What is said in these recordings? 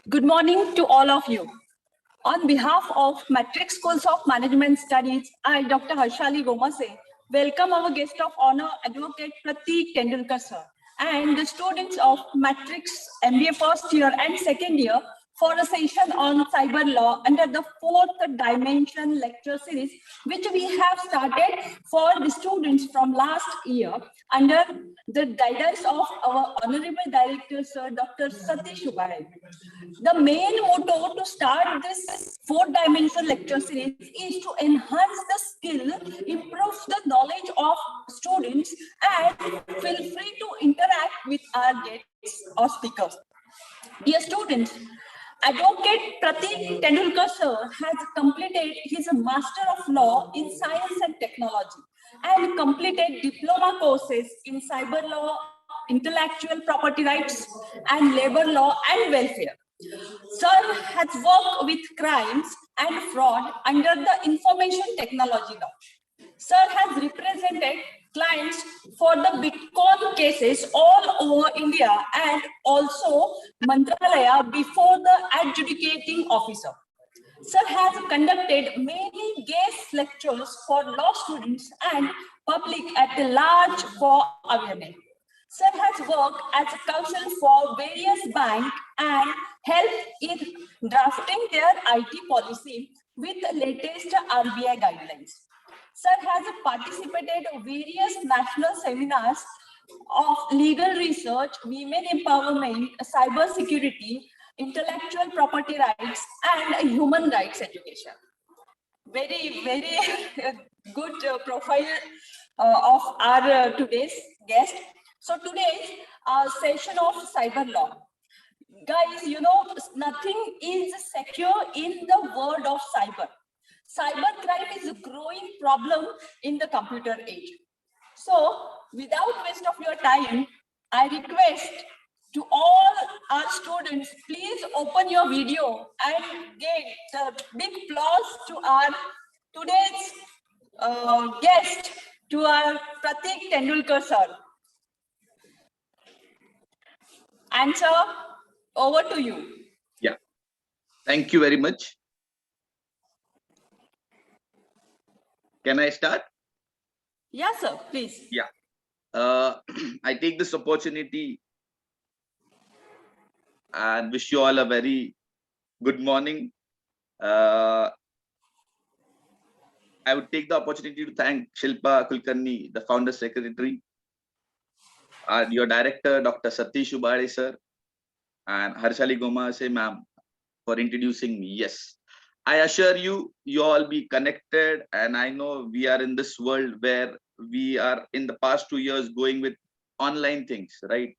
Good morning to all of you. On behalf of Matrix Schools of Management Studies, I, Dr. Harshali Gomase, welcome our guest of honor, Advocate Pratik Tendulkar sir, and the students of Matrix MBA first year and second year for a session on cyber law under the fourth dimension lecture series, which we have started for the students from last year under the guidance of our Honorable Director, Sir Dr. Satish Ubai. The main motto to start this fourth dimension lecture series is to enhance the skill, improve the knowledge of students, and feel free to interact with our guests or speakers. Dear students, Advocate Pratik Tendulkar sir has completed his Master of Law in Science and Technology and completed diploma courses in cyber law, intellectual property rights, and labor law and welfare. Sir has worked with crimes and fraud under the information technology law. Sir has represented clients for the Bitcoin cases all over India and also Mantralaya before the adjudicating officer. Sir has conducted many guest lectures for law students and public at large for awareness. Sir has worked as a counsel for various banks and helped in drafting their IT policy with the latest RBI guidelines. Sir has participated in various national seminars of legal research, women empowerment, cyber security, intellectual property rights, and human rights education. Very good profile of our today's guest. So today's session of cyber law. Guys, you know, nothing is secure in the world of cyber. Cybercrime is a growing problem in the computer age. So, without waste of your time, I request to all our students, please open your video and get a big applause to our today's guest, to our Pratik Tendulkar sir. And sir, over to you. Yeah, thank you very much. Can I start? Yes, sir, please. Yeah. I take this opportunity and wish you all a very good morning. I would take the opportunity to thank Shilpa Kulkarni, the founder secretary, and your director, Dr. Satish Ubade sir, and Harshali Gomase ma'am for introducing me. Yes, I assure you, you all be connected, and I know we are in this world where we are in the past 2 years going with online things, right?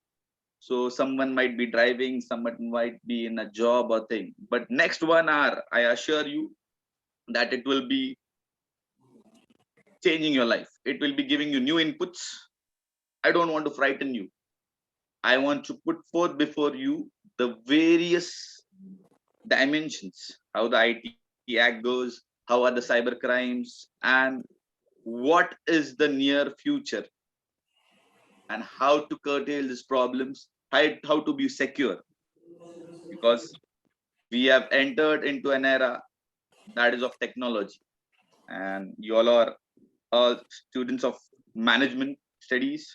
So someone might be driving, someone might be in a job or thing, but next 1 hour, I assure you that it will be changing your life. It will be giving you new inputs. I don't want to frighten you. I want to put forth before you the various dimensions, how the IT Act goes, how are the cyber crimes, and what is the near future, and how to curtail these problems, how to be secure, because we have entered into an era that is of technology, and you all are all students of management studies.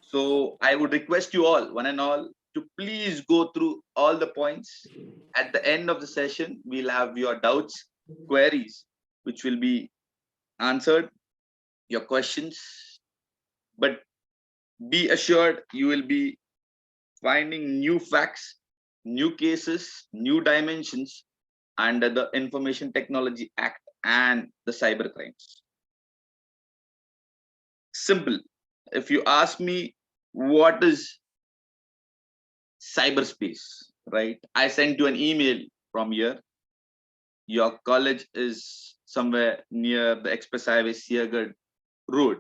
So I would request you all, one and all, to please go through all the points. At the end of the session, we'll have your doubts, queries, which will be answered, your questions. But be assured you will be finding new facts, new cases, new dimensions under the Information Technology Act and the cyber crimes. Simple. If you ask me what is cyberspace, right? I sent you an email from here. Your college is somewhere near the Express Highway Siagarh Road,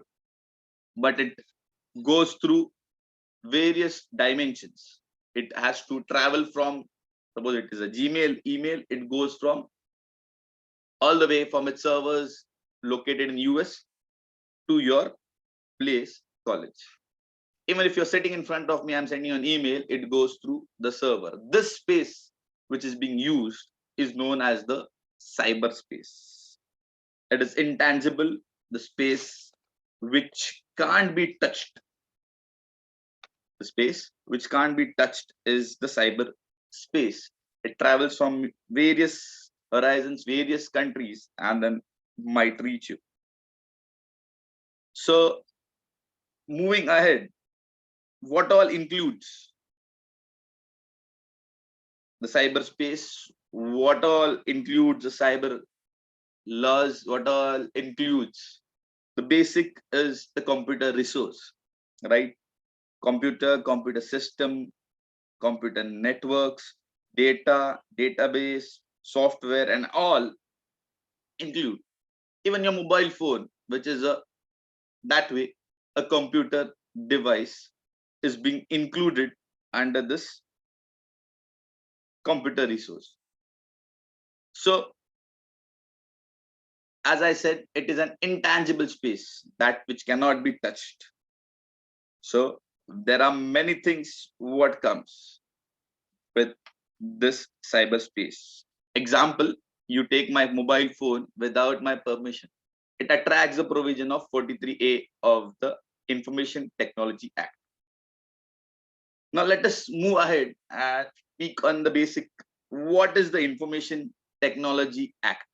but it goes through various dimensions. It has to travel from, suppose it is a Gmail email, it goes from all the way from its servers located in US to your place, college. Even if you're sitting in front of me, I'm sending you an email, it goes through the server. This space which is being used is known as the cyberspace. It is intangible, the space which can't be touched. The space which can't be touched is the cyber space. It travels from various horizons, various countries, and then might reach you. So, moving ahead, what all includes the cyberspace? What all includes the cyber laws? What all includes? The basic is the computer resource, right? Computer system, computer networks, data, database, software, and all include even your mobile phone, which is a that way a computer device is being included under this computer resource. So, as I said, it is an intangible space, that which cannot be touched. So, there are many things what comes with this cyberspace. Example, you take my mobile phone without my permission. It attracts the provision of 43A of the Information Technology Act. Now let us move ahead and speak on the basic. What is the Information Technology Act?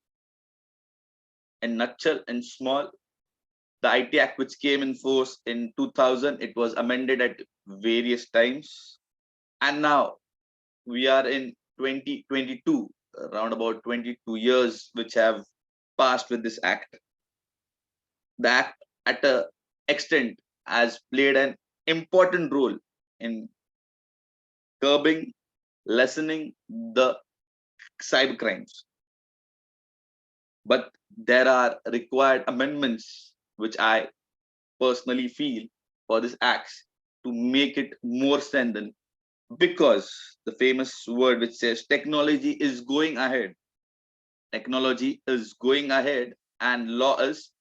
In nutshell, in small, the IT Act which came in force in 2000, it was amended at various times. And now we are in 2022, around about 22 years which have passed with this act. The act at a extent has played an important role in curbing, lessening the cyber crimes. But there are required amendments which I personally feel for this act to make it more strengthened, because the famous word which says technology is going ahead. Technology is going ahead and law is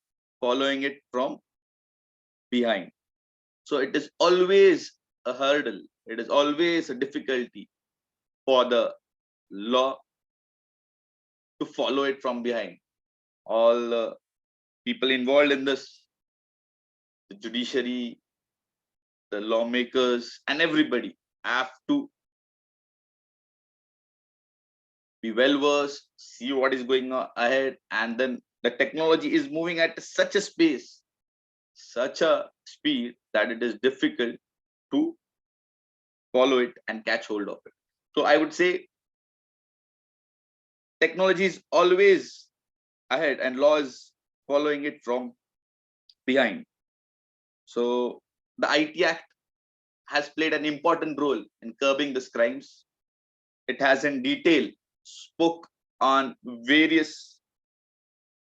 following it from behind. So it is always a hurdle. It is always a difficulty for the law to follow it from behind. All people involved in this, the judiciary, the lawmakers, and everybody have to be well versed, see what is going on ahead, and then the technology is moving at such a space, such a speed that it is difficult to follow it and catch hold of it. So I would say technology is always ahead and law is following it from behind. So the IT Act has played an important role in curbing these crimes. It has in detail spoke on various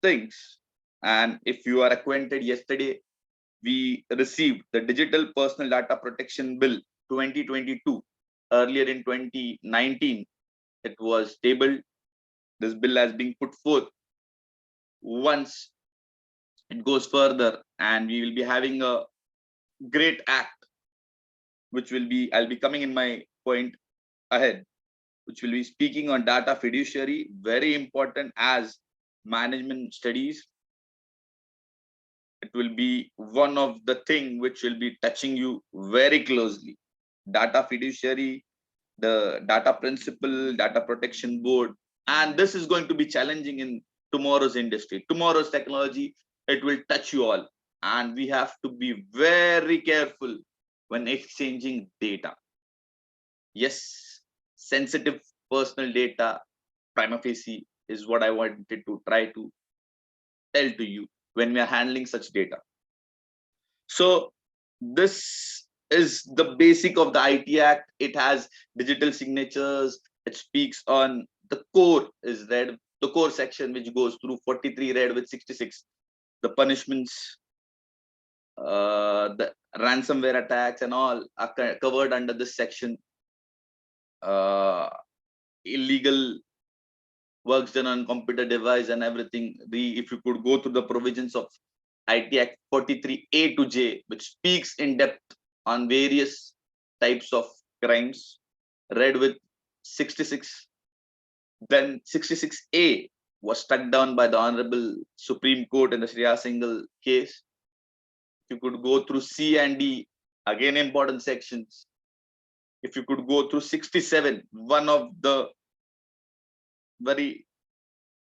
things. And if you are acquainted, yesterday we received the Digital Personal Data Protection Bill 2022. Earlier in 2019, it was tabled. This bill has been put forth. Once it goes further, and we will be having a great act, which will be, I'll be coming in my point ahead, which will be speaking on data fiduciary, very important as management studies. It will be one of the thing which will be touching you very closely. Data fiduciary, the data principle, data protection board, and this is going to be challenging in tomorrow's industry, tomorrow's technology. It will touch you all, and we have to be very careful when exchanging data. Yes, sensitive personal data, prima facie, is what I wanted to try to tell to you when we are handling such data. So this is the basic of the IT Act. It has digital signatures. It speaks on the core is read, the core section which goes through 43 read with 66. The punishments, the ransomware attacks and all are covered under this section. Illegal works done on computer device and everything. If you could go through the provisions of IT Act 43A to J, which speaks in depth on various types of crimes, read with 66. Then 66A was struck down by the Honorable Supreme Court in the Shreya Singhal case. You could go through C and D, again important sections. If you could go through 67, very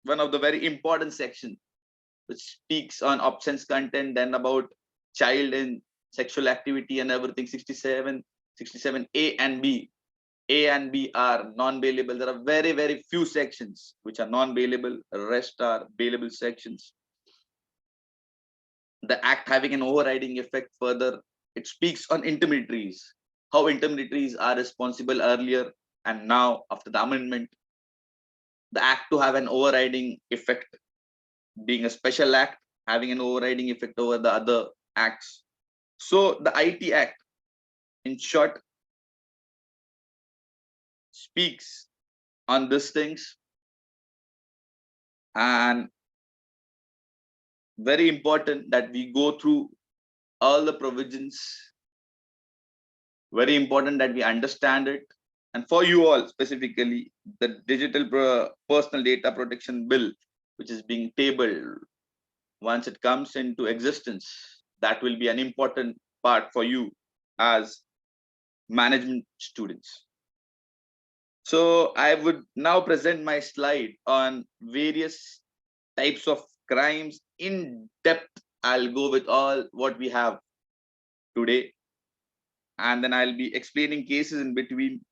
one of the very important sections, which speaks on obscene content and about child and sexual activity and everything. 67 A and B. A and B are non-bailable. There are very, very few sections which are non-bailable. The rest are bailable sections. The act having an overriding effect further, it speaks on intermediaries, how intermediaries are responsible earlier and now after the amendment. The act to have an overriding effect, being a special act, having an overriding effect over the other acts. So the IT Act, in short, speaks on these things, and very important that we go through all the provisions. Very important that we understand it. And for you all specifically, the Digital Personal Data Protection Bill, which is being tabled, once it comes into existence, that will be an important part for you as management students. So I would now present my slide on various types of crimes in depth. I'll go with all what we have today, and then I'll be explaining cases in between.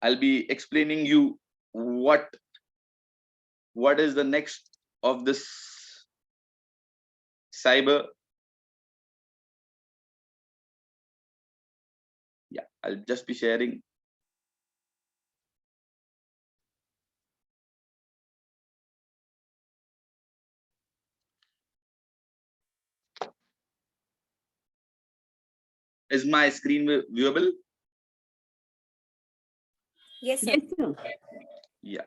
I'll be explaining you what is the next of this cyber. Yeah, I'll just be sharing. Is my screen viewable? Yes, sir. Yes, sir. Yeah.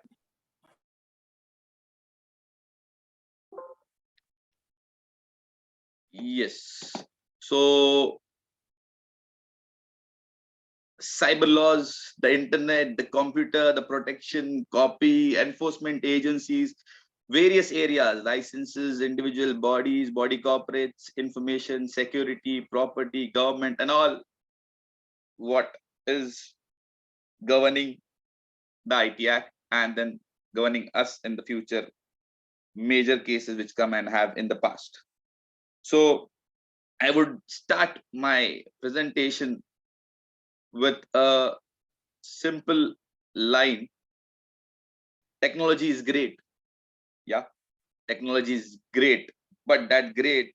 Yes. So cyber laws, the internet, the computer, the protection, copy, enforcement agencies, various areas, licenses, individual bodies, body corporates, information, security, property, government, and all what is governing the IT Act, and then governing us in the future, major cases which come and have in the past. So I would start my presentation with a simple line. Technology is great. Yeah, technology is great, but that great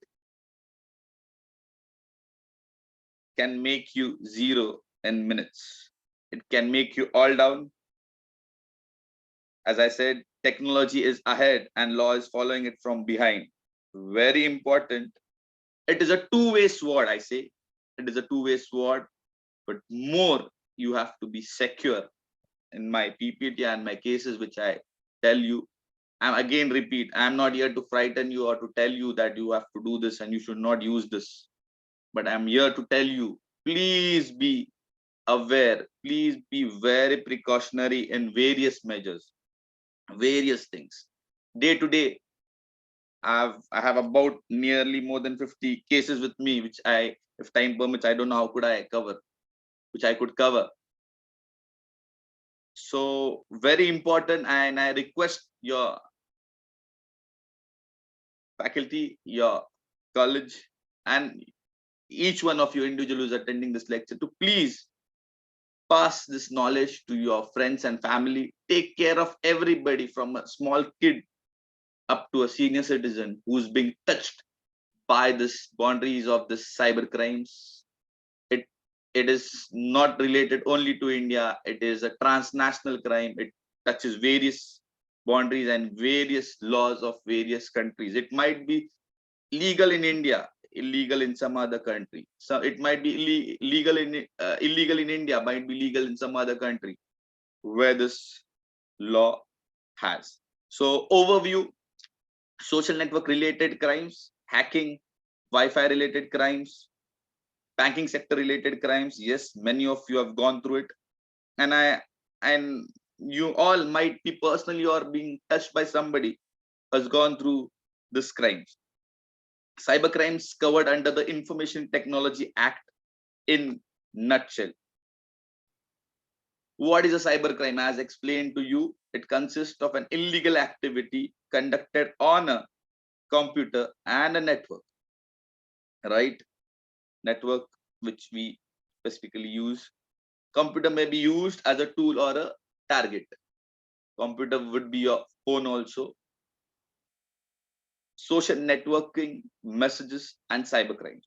can make you zero in minutes. It can make you all down. As I said, technology is ahead and law is following it from behind. Very important. It is a two-way sword, I say. It is a two-way sword, but more you have to be secure. In my PPT and my cases, which I tell you, I'm again repeat, I'm not here to frighten you or to tell you that you have to do this and you should not use this. But I'm here to tell you, please be aware, please be very precautionary in various measures, various things. Day to day, I have about nearly more than 50 cases with me, which if time permits, I don't know how could I cover, which I could cover. So very important, and I request your faculty, your college, and each one of you individual who's attending this lecture to please pass this knowledge to your friends and family. Take care of everybody from a small kid up to a senior citizen who's being touched by this boundaries of this cyber crimes. It is not related only to India. It is a transnational crime. It touches various boundaries and various laws of various countries. It might be legal in India, illegal in some other country. So it might be illegal in India, might be legal in some other country where this law has. So overview: social network related crimes, hacking, Wi-Fi related crimes, banking sector related crimes. Yes, many of you have gone through it, and you all might be personally or being touched by somebody has gone through this crimes. Cyber crimes covered under the Information Technology Act in nutshell. What is a cybercrime? As explained to you, it consists of an illegal activity conducted on a computer and a network, right? Network which we specifically use. Computer may be used as a tool or a target. Computer would be your phone also. Social networking, messages, and cybercrime.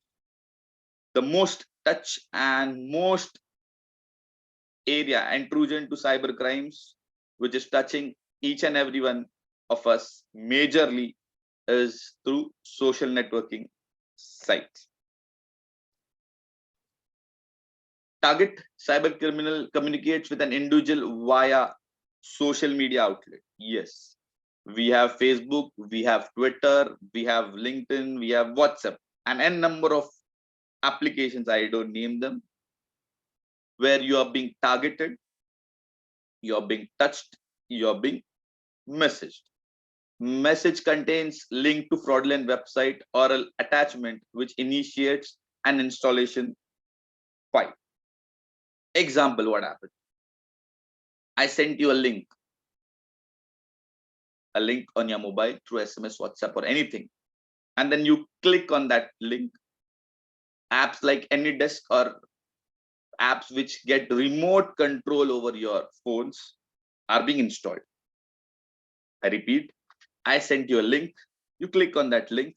The most touch and most area intrusion to cyber crimes, which is touching each and every one of us majorly, is through social networking sites. Target cyber criminal communicates with an individual via social media outlet. Yes, we have Facebook, we have Twitter, we have LinkedIn, we have WhatsApp, and n number of applications. I don't name them, where you are being targeted, you are being touched, you are being messaged. Message contains link to fraudulent website or an attachment which initiates an installation file. Example, what happened? I sent you a link on your mobile through SMS, WhatsApp, or anything. And then you click on that link. Apps like AnyDesk or apps which get remote control over your phones are being installed. I repeat, I sent you a link. You click on that link.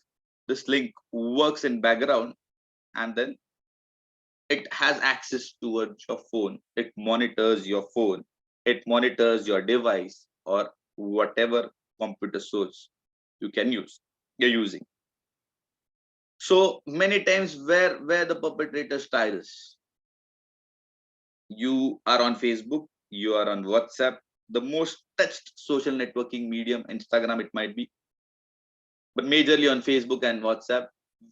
This link works in background, and then it has access towards your phone. It monitors your phone. It monitors your device or whatever computer source you're using. So many times where the perpetrator styles, you are on Facebook, you are on WhatsApp, the most touched social networking medium, Instagram it might be, but majorly on Facebook and WhatsApp,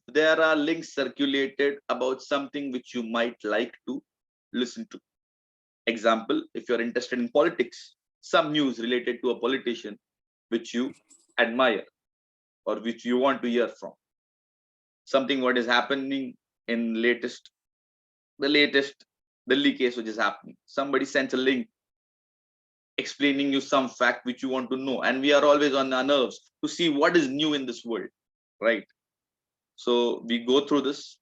there are links circulated about something which you might like to listen to. Example, if you're interested in politics, some news related to a politician which you admire or which you want to hear from. Something what is happening in the latest Delhi case which is happening. Somebody sends a link explaining you some fact which you want to know, and we are always on our nerves to see what is new in this world, right? So we go through this,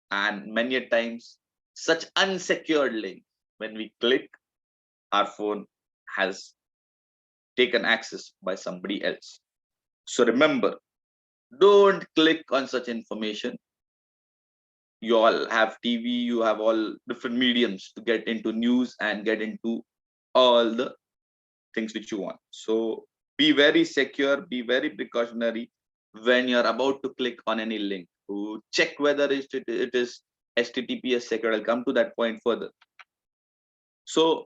and many a times such unsecured link, when we click, our phone has taken access by somebody else. So remember, don't click on such information. You all have TV, you have all different mediums to get into news and get into all the things which you want. So be very secure, be very precautionary when you're about to click on any link. To check whether it is HTTPS secure. I'll come to that point further. So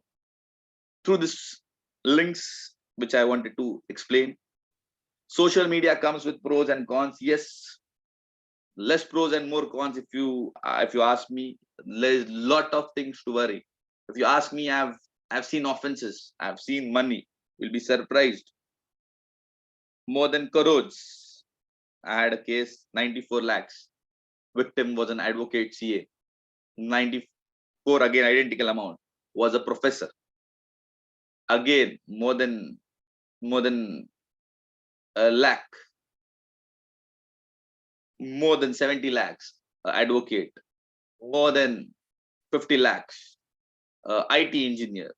through this links which I wanted to explain, social media comes with pros and cons. Yes, less pros and more cons. If you ask me, there's a lot of things to worry. If you ask me, I've seen offenses, I've seen money. You'll be surprised. More than crores. I had a case, 94 lakhs. Victim was an advocate CA. 94 again, identical amount. Was a professor. Again, more than a lakh. More than 70 lakhs. Advocate. More than 50 lakhs. IT engineer.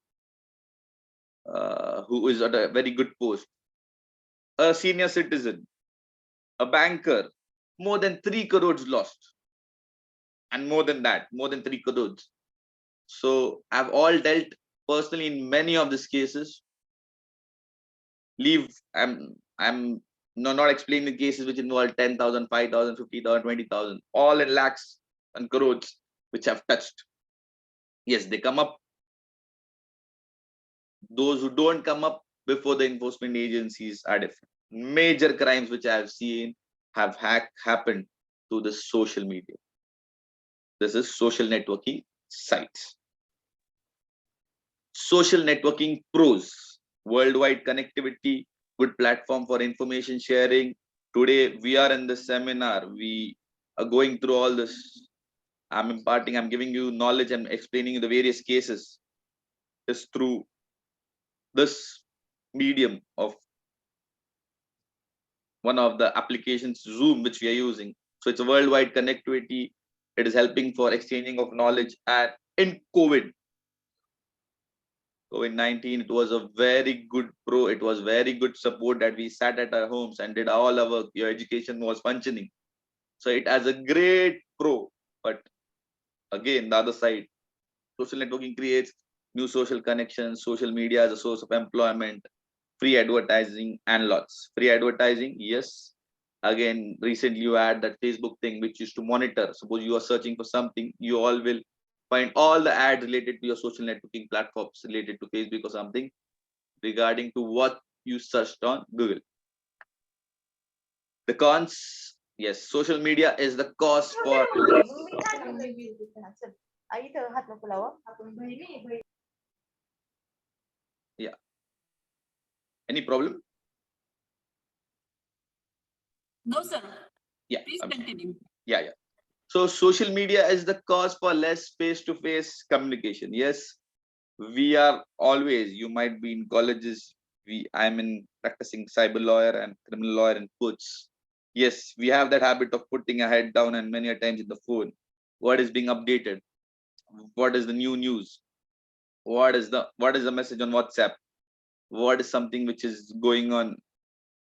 Who is at a very good post. A senior citizen. A banker. More than 3 crores lost. And more than that, more than 3 crores. So I've all dealt personally in many of these cases. Leave, I'm not explaining the cases which involve 10,000, 5,000, 50,000, 20,000, all in lakhs and crores which have touched. Yes, they come up. Those who don't come up before the enforcement agencies are different. Major crimes which I have seen have happened to the social media. This is social networking sites. Social networking pros: worldwide connectivity, good platform for information sharing. Today we are in this seminar, we are going through all this. I'm imparting, I'm giving you knowledge, I'm explaining you the various cases is through this medium of one of the applications, Zoom, which we are using. So it's a worldwide connectivity. It is helping for exchanging of knowledge. And in COVID-19, it was a very good pro. It was very good support that we sat at our homes and did all our work. Your education was functioning. So it has a great pro. But again, the other side, social networking creates new social connections. Social media as a source of employment, free advertising, and lots. Free advertising, yes. Again, recently you had that Facebook thing which used to monitor. Suppose you are searching for something, you all will find all the ads related to your social networking platforms, related to Facebook or something, regarding to what you searched on Google. The cons, yes, social media is the cause for yeah. Any problem? No, sir. Yeah. Please continue. Yeah. So social media is the cause for less face-to-face communication. Yes, we are always, you might be in colleges, I'm in practicing cyber lawyer and criminal lawyer in courts. Yes, we have that habit of putting a head down and many a times in the phone. What is being updated? What is the new news? What is the message on WhatsApp? What is something which is going on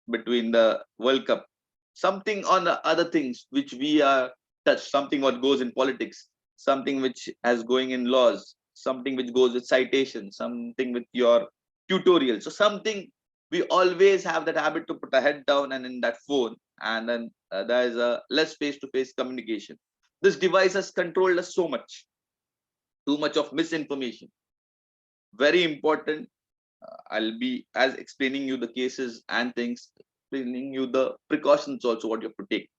between the World Cup? Something on the other things which we are touch, something what goes in politics, something which has going in laws, something which goes with citation, something with your tutorial. So something we always have that habit to put a head down and in that phone, and then there is a less face-to-face communication. This device has controlled us so much, too much of misinformation. Very important. I'll be as explaining you the cases and things, explaining you the precautions also what you have to take.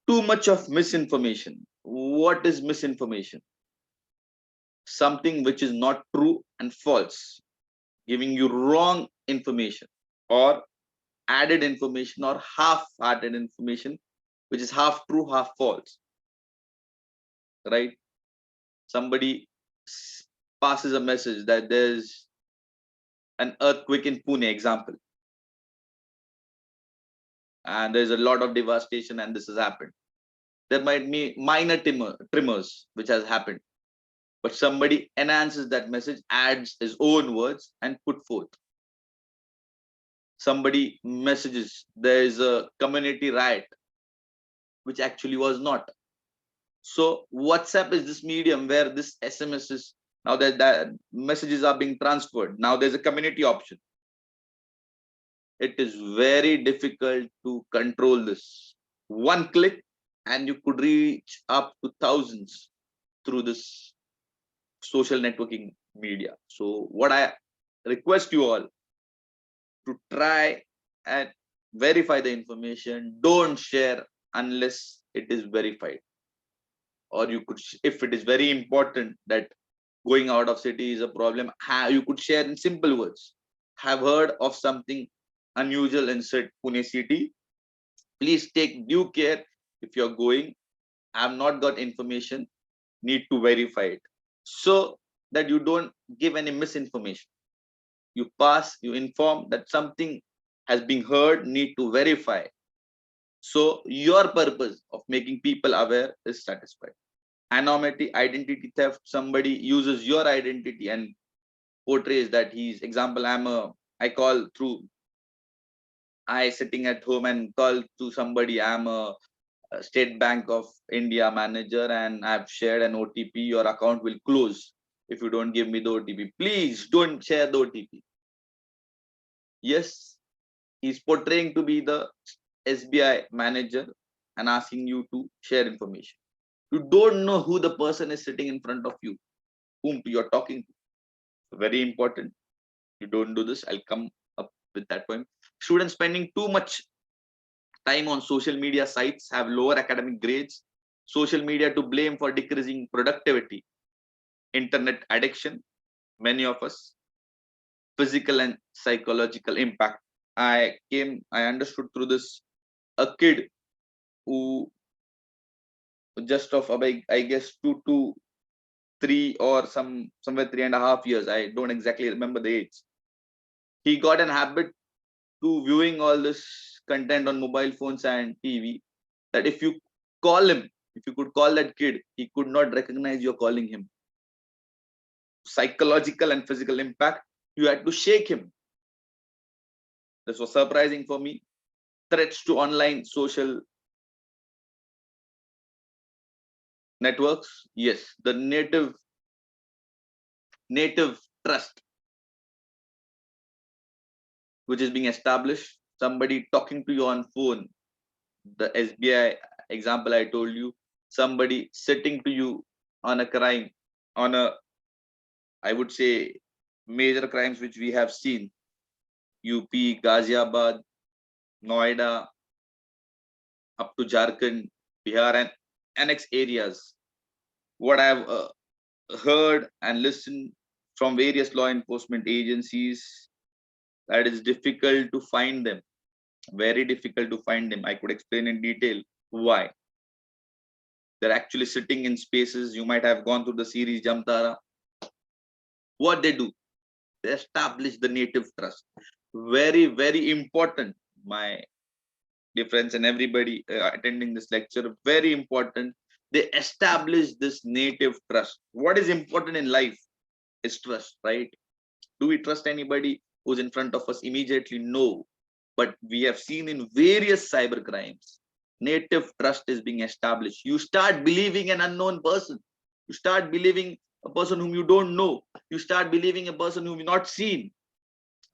Too much of misinformation. What is misinformation? Something which is not true and false, giving you wrong information or added information or half-hearted information, which is half true, half false. Right? Somebody passes a message that there's an earthquake in Pune, example, and there's a lot of devastation, and this has happened. There might be minor tremors which has happened, but somebody enhances that message, adds his own words and put forth. Somebody messages there is a community riot, which actually was not. So WhatsApp is this medium where this SMS is, now that messages are being transferred. Now there's a community option. It is very difficult to control this. One click and you could reach up to thousands through this social networking media. So what I request you all to try and verify the information. Don't share unless it is verified. Or you could, if it is very important that going out of city is a problem, you could share in simple words. Have heard of something unusual in Pune city. Please take due care if you're going. I have not got information, need to verify it. So that you don't give any misinformation. You pass, you inform that something has been heard, need to verify. So your purpose of making people aware is satisfied. Anonymity, identity theft, somebody uses your identity and portrays that he's, example, I call through, I sitting at home and call to somebody, I'm a State Bank of India manager and I've shared an OTP, your account will close if you don't give me the OTP. Please don't share the OTP. Yes, he's portraying to be the SBI manager and asking you to share information. You don't know who the person is sitting in front of you, whom you're talking to. Very important. You don't do this. I'll come up with that point. Students spending too much time on social media sites have lower academic grades. Social media to blame for decreasing productivity. Internet addiction. many of us, physical and psychological impact. I understood through this, a kid who just of I guess 2 to 3 or somewhere 3.5 years. I don't exactly remember the age. He got an habit to viewing all this content on mobile phones and TV, that if you call him, if you could call that kid, he could not recognize you're calling him. Psychological and physical impact. You had to shake him. This was surprising for me. Threats to online social networks. Yes, the native trust which is being established. Somebody talking to you on phone. The SBI example I told you. Somebody sitting to you on a crime, on a, I would say, major crimes which we have seen. UP, Ghaziabad, Noida, up to Jharkhand, Bihar, and annex areas. What I've heard and listened from various law enforcement agencies, that is difficult to find them. Very difficult to find them. I could explain in detail why. They're actually sitting in spaces. You might have gone through the series Jamtara. What they do, they establish the native trust. Very, very important. My dear friends and everybody attending this lecture, very important. They establish this native trust. What is important in life is trust, right? Do we trust anybody who's in front of us immediately? No. But we have seen in various cyber crimes, native trust is being established. You start believing an unknown person. You start believing a person whom you don't know. You start believing a person whom you've not seen,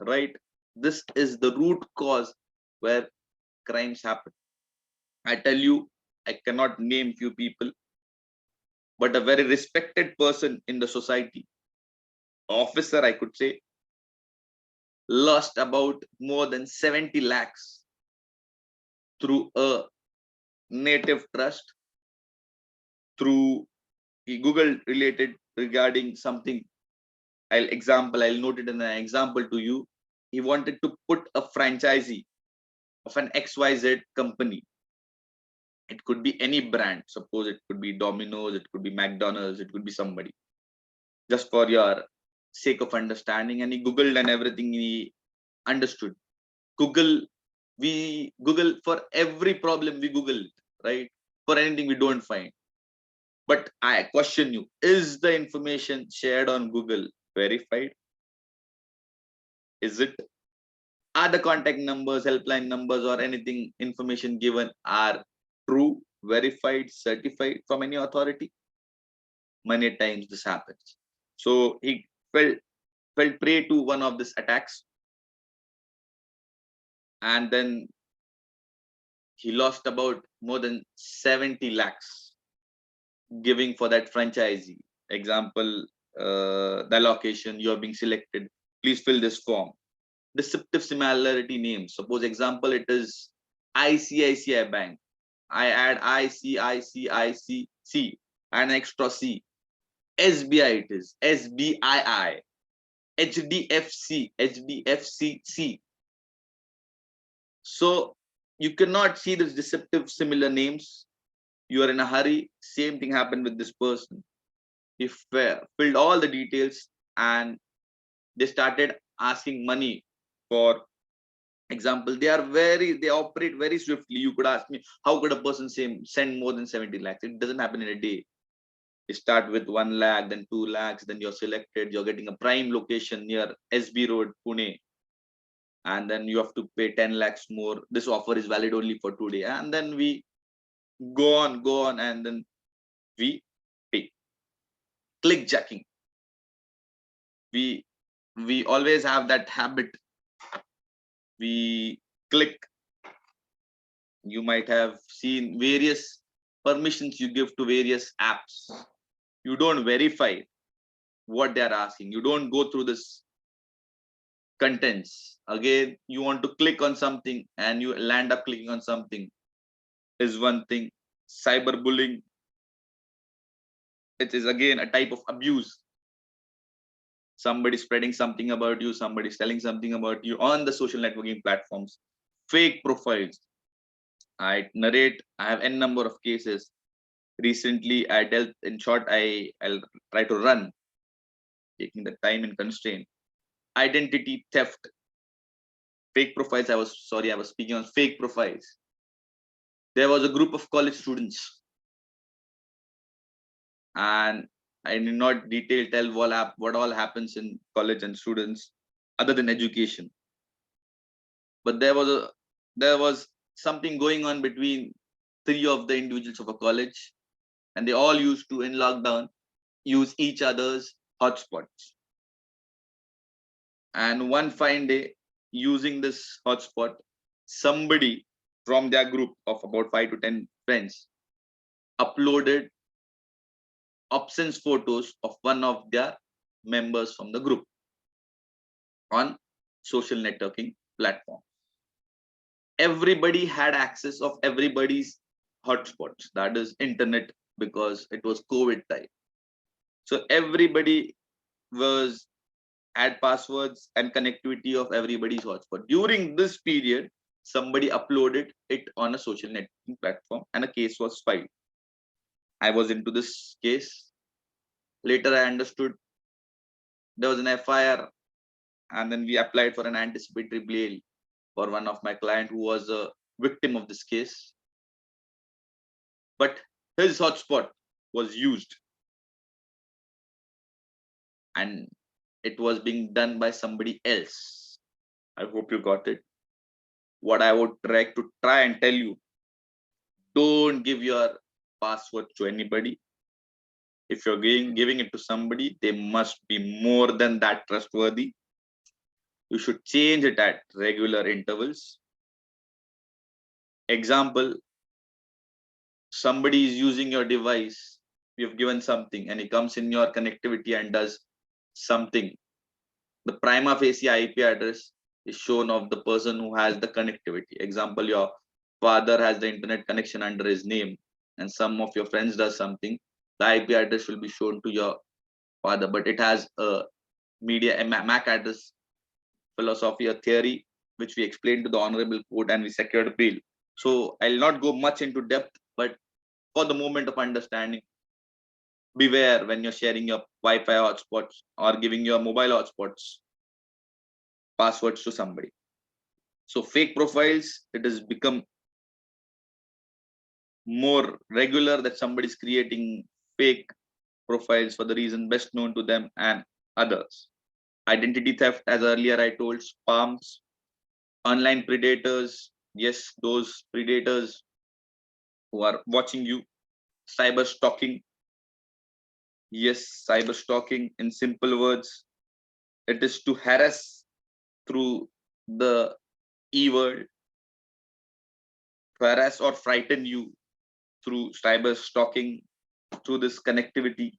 right? This is the root cause where crimes happen. I tell you, I cannot name few people, but a very respected person in the society, officer, I could say, lost about more than 70 lakhs through a native trust, through Google related regarding something. I'll note it in an example to you. He wanted to put a franchisee of an XYZ company. It could be any brand. Suppose it could be Domino's, it could be McDonald's, it could be somebody. Just for your sake of understanding, and he Googled and everything he understood. We Google for every problem, we Google it, right? For anything we don't find. But I question you, is the information shared on Google verified? Is it? Are the contact numbers, helpline numbers, or anything information given are true, verified, certified from any authority? Many times this happens. So he felt prey to one of these attacks, and then he lost about more than 70 lakhs giving for that franchisee. Example, the location, you are being selected. Please fill this form. Deceptive similarity names. Suppose example, it is ICICI Bank. I add ICICIC, and extra C. SBI it is SBII. HDFC. So you cannot see this deceptive similar names. You are in a hurry. Same thing happened with this person. He filled all the details, and they started asking money. For example, they operate very swiftly. You could ask me, how could a person send more than 70 lakhs? It doesn't happen in a day. You start with 1 lakh, then 2 lakhs, then you're selected, you're getting a prime location near SB Road, Pune, and then you have to pay 10 lakhs more. This offer is valid only for 2 days, and then we go on, and then we pay. Click jacking. We always have that habit. We click. You might have seen various permissions you give to various apps. You don't verify what they are asking. You don't go through this contents. Again, you want to click on something and you land up clicking on something is one thing. Cyberbullying, it is again a type of abuse. Somebody spreading something about you, somebody telling something about you on the social networking platforms, fake profiles. I have n number of cases. Recently, I dealt, in short, I'll try to run, taking the time and constraint. Identity theft, fake profiles. I was speaking on fake profiles. There was a group of college students, and I need not tell what all happens in college and students other than education. But there was something going on between three of the individuals of a college, and they all used to, in lockdown, use each other's hotspots. And one fine day, using this hotspot, somebody from their group of about 5 to 10 friends uploaded obscene photos of one of their members from the group on social networking platform. Everybody had access of everybody's hotspots, that is internet, because it was COVID time. So everybody had passwords and connectivity of everybody's hotspot. During this period, somebody uploaded it on a social networking platform and a case was filed. I was into this case. Later, I understood there was an FIR, and then we applied for an anticipatory bail for one of my client who was a victim of this case. But his hotspot was used, and it was being done by somebody else. I hope you got it. What I would like to try and tell you, don't give your password to anybody. If you're giving it to somebody, they must be more than that trustworthy. You should change it at regular intervals. Example, somebody is using your device, you've given something, and he comes in your connectivity and does something. The prima facie IP address is shown of the person who has the connectivity. Example, your father has the internet connection under his name, and some of your friends does something. The IP address will be shown to your father, but it has a MAC address philosophy, a theory, which we explained to the honorable court and we secured bail. So I'll not go much into depth, but for the moment of understanding, beware when you're sharing your Wi-Fi hotspots or giving your mobile hotspots passwords to somebody. So fake profiles, it has become more regular that somebody's creating fake profiles for the reason best known to them and others. Identity theft, as earlier I told, spams, online predators, yes, those predators who are watching you, cyber stalking, yes, cyber stalking, in simple words, it is to harass through the e-world, to harass or frighten you through cyber stalking, through this connectivity,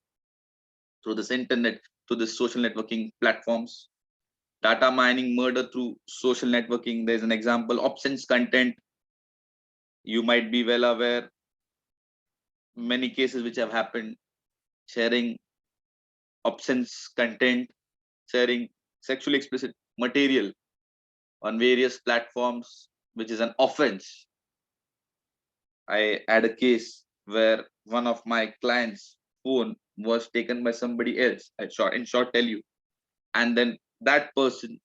through this internet, through this social networking platforms. Data mining, murder through social networking. There's an example, obscene content. You might be well aware, many cases which have happened, sharing obscene content, sharing sexually explicit material on various platforms, which is an offense. I had a case where one of my clients' phone was taken by somebody else. In short, tell you, and then that person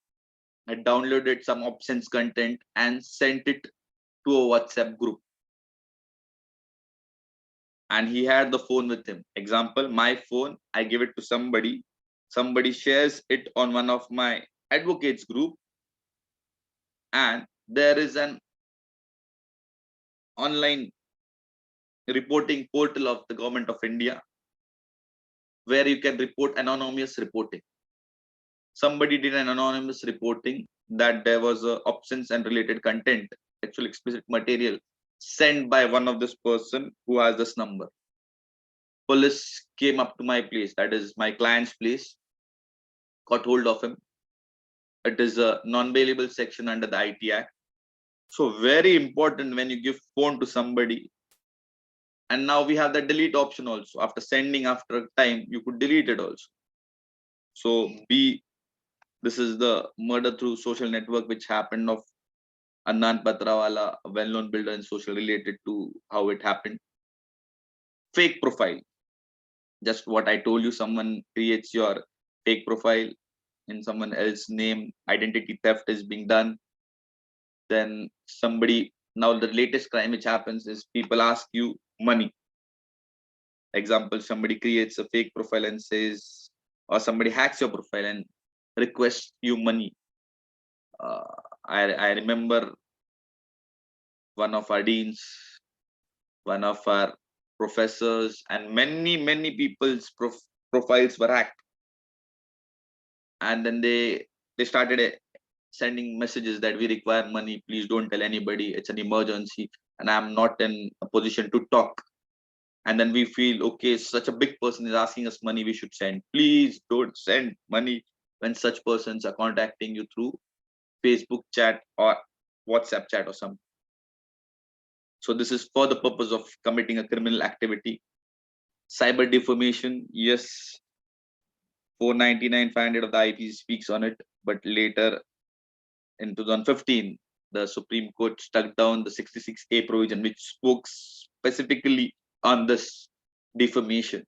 had downloaded some obscene content and sent it to a WhatsApp group. And he had the phone with him. Example, my phone, I give it to somebody. Somebody shares it on one of my advocates group, and there is an online reporting portal of the government of India where you can report anonymous reporting. Somebody did an anonymous reporting that there was a obscene and related content, actual explicit material sent by one of this person who has this number. Police came up to my place, that is my client's place, got hold of him. It is a non-bailable section under the IT Act. So very important when you give phone to somebody. And now we have the delete option also. After sending, after a time, you could delete it also. So B, this is the murder through social network which happened of Anand Patrawala, a well-known builder in social, related to how it happened. Fake profile, just what I told you, someone creates your fake profile in someone else's name, identity theft is being done. Then somebody, now the latest crime which happens is people ask you money. Example, somebody creates a fake profile and says, or somebody hacks your profile and requests you money. uh, I remember one of our deans, one of our professors, and many people's profiles were hacked. And then they started sending messages that we require money, please don't tell anybody, it's an emergency and I'm not in a position to talk. And then we feel, okay, such a big person is asking us money, we should send. Please don't send money when such persons are contacting you through Facebook chat or WhatsApp chat or something. So this is for the purpose of committing a criminal activity. Cyber defamation, yes, 499 500 of the IP speaks on it, but later in 2015, the Supreme Court struck down the 66A provision, which spoke specifically on this defamation.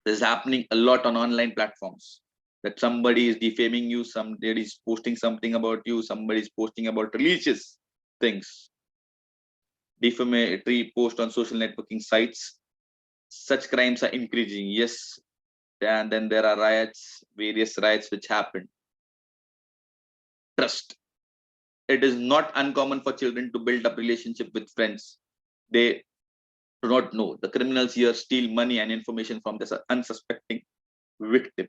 This is happening a lot on online platforms. That somebody is defaming you, somebody is posting something about you, somebody is posting about religious things. Defamatory post on social networking sites. Such crimes are increasing, yes. And then there are riots, various riots which happen. Trust. It is not uncommon for children to build up relationship with friends they do not know. The criminals here steal money and information from the unsuspecting victim.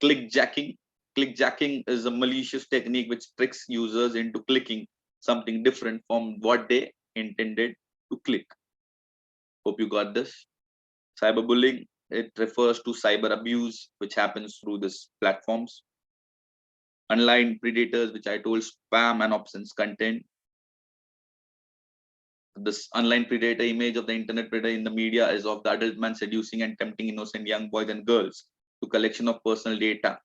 Clickjacking. Clickjacking is a malicious technique which tricks users into clicking something different from what they intended to click. Hope you got this. Cyberbullying, it refers to cyber abuse which happens through these platforms. Online predators, which I told, spam and obscene content. This online predator image of the internet predator in the media is of the adult man seducing and tempting innocent young boys and girls to collection of personal data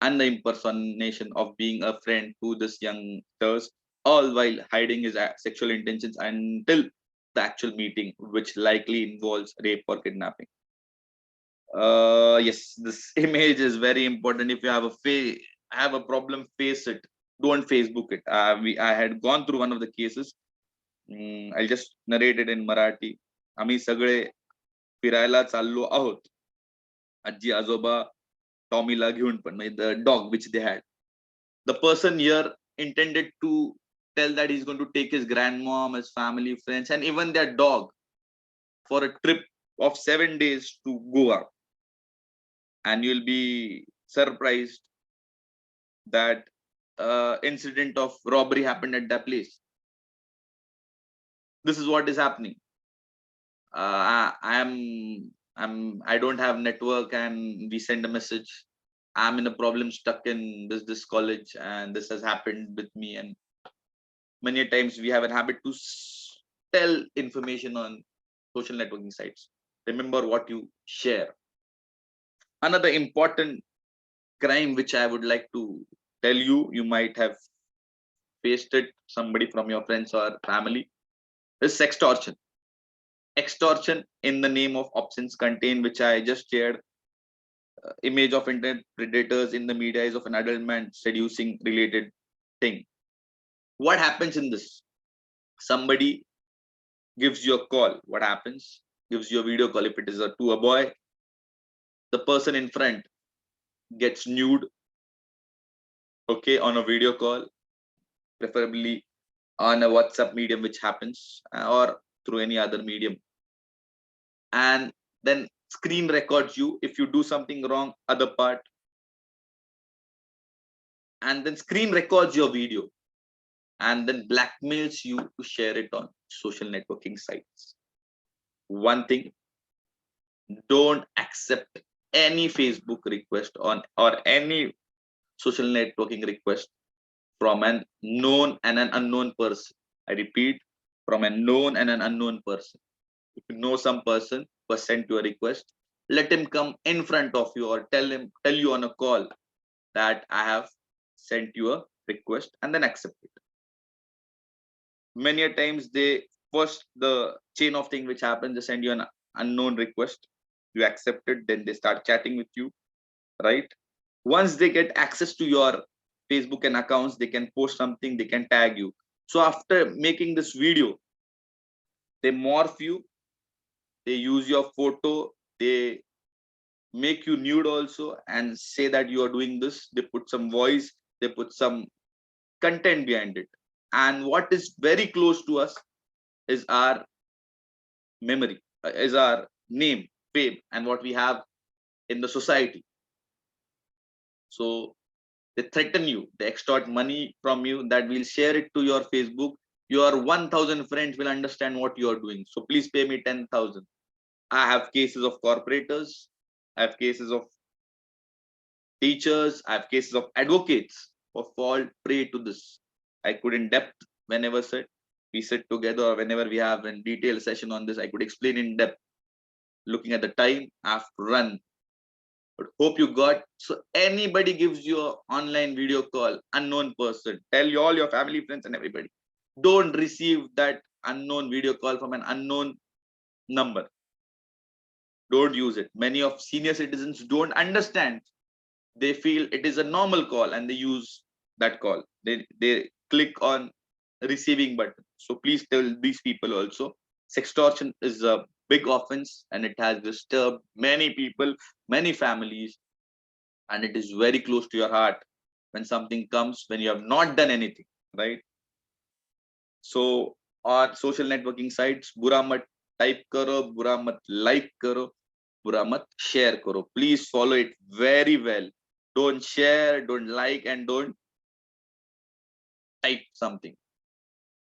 and the impersonation of being a friend to this youngsters, all while hiding his sexual intentions until the actual meeting, which likely involves rape or kidnapping. Yes, this image is very important. If you have a problem, face it. Don't Facebook it. I had gone through one of the cases. I'll just narrate it in Marathi. आम्ही सगळे फिरायला चाललो आहोत. आजी आजोबा टॉमीला घेऊन पण, म्हणजे the dog which they had. The person here intended to tell that he's going to take his grandmom, his family, friends, and even their dog for a trip of 7 days to Goa. And you'll be surprised that incident of robbery happened at that place. This is what is happening. I don't have network, and we send a message. I'm in a problem, stuck in this college, and this has happened with me. And many times we have a habit to tell information on social networking sites. Remember what you share. Another important crime which I would like to tell you, you might have faced it, somebody from your friends or family, is sextortion. Extortion in the name of obscene content, which I just shared. Image of internet predators in the media is of an adult man seducing related thing. What happens in this? Somebody gives you a call. What happens? Gives you a video call. If it is to a boy, the person in front gets nude, okay, on a video call, preferably on a WhatsApp medium, which happens, or through any other medium. And then screen records you if you do something wrong, other part, and then screen records your video and then blackmails you to share it on social networking sites. One thing, don't accept any Facebook request on or any social networking request from an known and an unknown person. I repeat, from a known and an unknown person. If you know some person who has sent you a request, let him come in front of you, or tell you on a call that I have sent you a request, and then accept it. Many a times they first, the chain of thing which happens, they send you an unknown request, you accept it, then they start chatting with you, right? Once they get access to your Facebook and accounts, they can post something, they can tag you. So after making this video, they morph you, they use your photo, they make you nude also, and say that you are doing this. They put some voice, they put some content behind it. And what is very close to us is our memory, is our name, fame, and what we have in the society. So they threaten you, they extort money from you, that we'll share it to your Facebook. Your 1,000 friends will understand what you are doing. So please pay me 10,000. I have cases of corporators, I have cases of teachers, I have cases of advocates who fall prey to this. I could in depth, whenever we sit together, or whenever we have a detailed session on this, I could explain in depth. Looking at the time, I have to run. But hope you got. So anybody gives you an online video call, unknown person, tell you all your family, friends, and everybody. Don't receive that unknown video call from an unknown number. Don't use it. Many of senior citizens don't understand. They feel it is a normal call and they use that call. They click on receiving button. So please tell these people also. Sextortion is a big offense and it has disturbed many people, many families, and it is very close to your heart when something comes when you have not done anything, right? So on social networking sites, बुरा मत type करो, बुरा मत like करो, बुरा मत share करो. Please follow it very well. Don't share, don't like, and don't type something.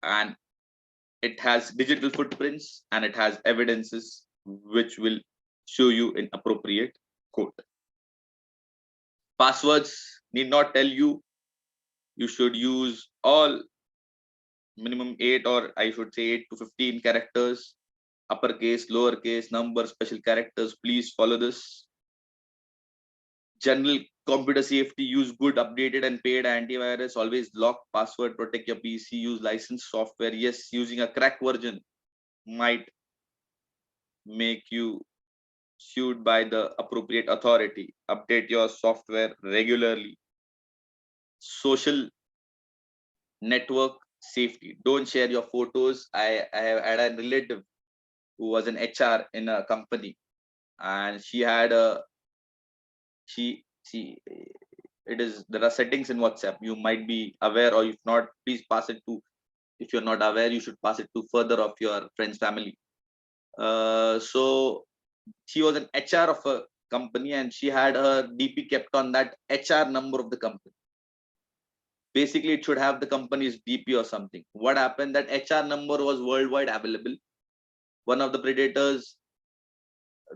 And it has digital footprints and it has evidences which will show you in appropriate code. Passwords need not tell you. You should use all minimum 8, or I should say 8 to 15 characters, uppercase, lowercase, number, special characters. Please follow this. General computer safety, use good, updated, and paid antivirus. Always lock password, protect your PC, use licensed software. Yes, using a crack version might make you sued by the appropriate authority. Update your software regularly. Social network safety. Don't share your photos. I have had a relative who was an HR in a company, and she had a she it is, there are settings in WhatsApp. You might be aware, or if not, please pass it to, if you're not aware, you should pass it to further of your friends, family. So she was an HR of a company and she had her DP kept on that HR number of the company. Basically, it should have the company's DP or something. What happened? That HR number was worldwide available. One of the predators,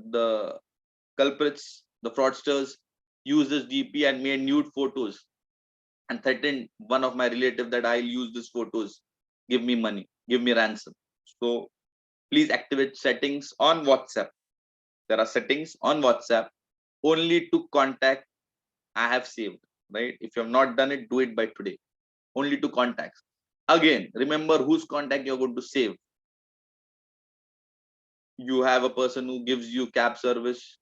the culprits, the fraudsters, used this DP and made nude photos and threatened one of my relatives that I'll use these photos, give me money, give me ransom. So please activate settings on WhatsApp. There are settings on WhatsApp only to contact I have saved, right? If you have not done it, do it by today. Only to contacts. Again, remember whose contact you're going to save. You have a person who gives you cab service,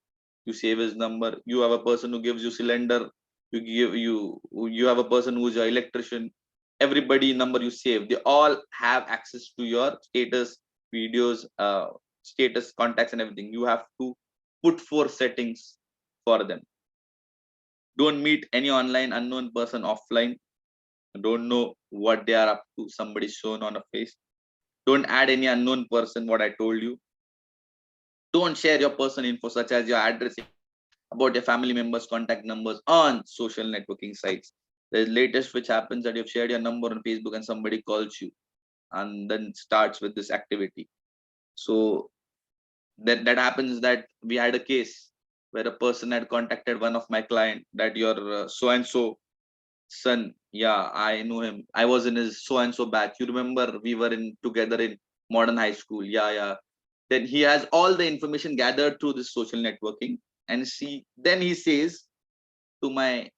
you save his number. You have a person who gives you cylinder, you have a person who's your electrician. Everybody number you save, they all have access to your status, videos, status, contacts, and everything. You have to put 4 settings for them. Don't meet any online unknown person offline. Don't know what they are up to. Somebody shown on a face. Don't add any unknown person, what I told you. Don't share your personal info such as your address, about your family members, contact numbers on social networking sites. The latest which happens that you've shared your number on Facebook and somebody calls you and then starts with this activity. So that happens, that we had a case where a person had contacted one of my client that your so and so son, yeah, I know him, I was in his so and so batch, you remember we were in together in modern high school, yeah, Then he has all the information gathered through this social networking, and then he says to my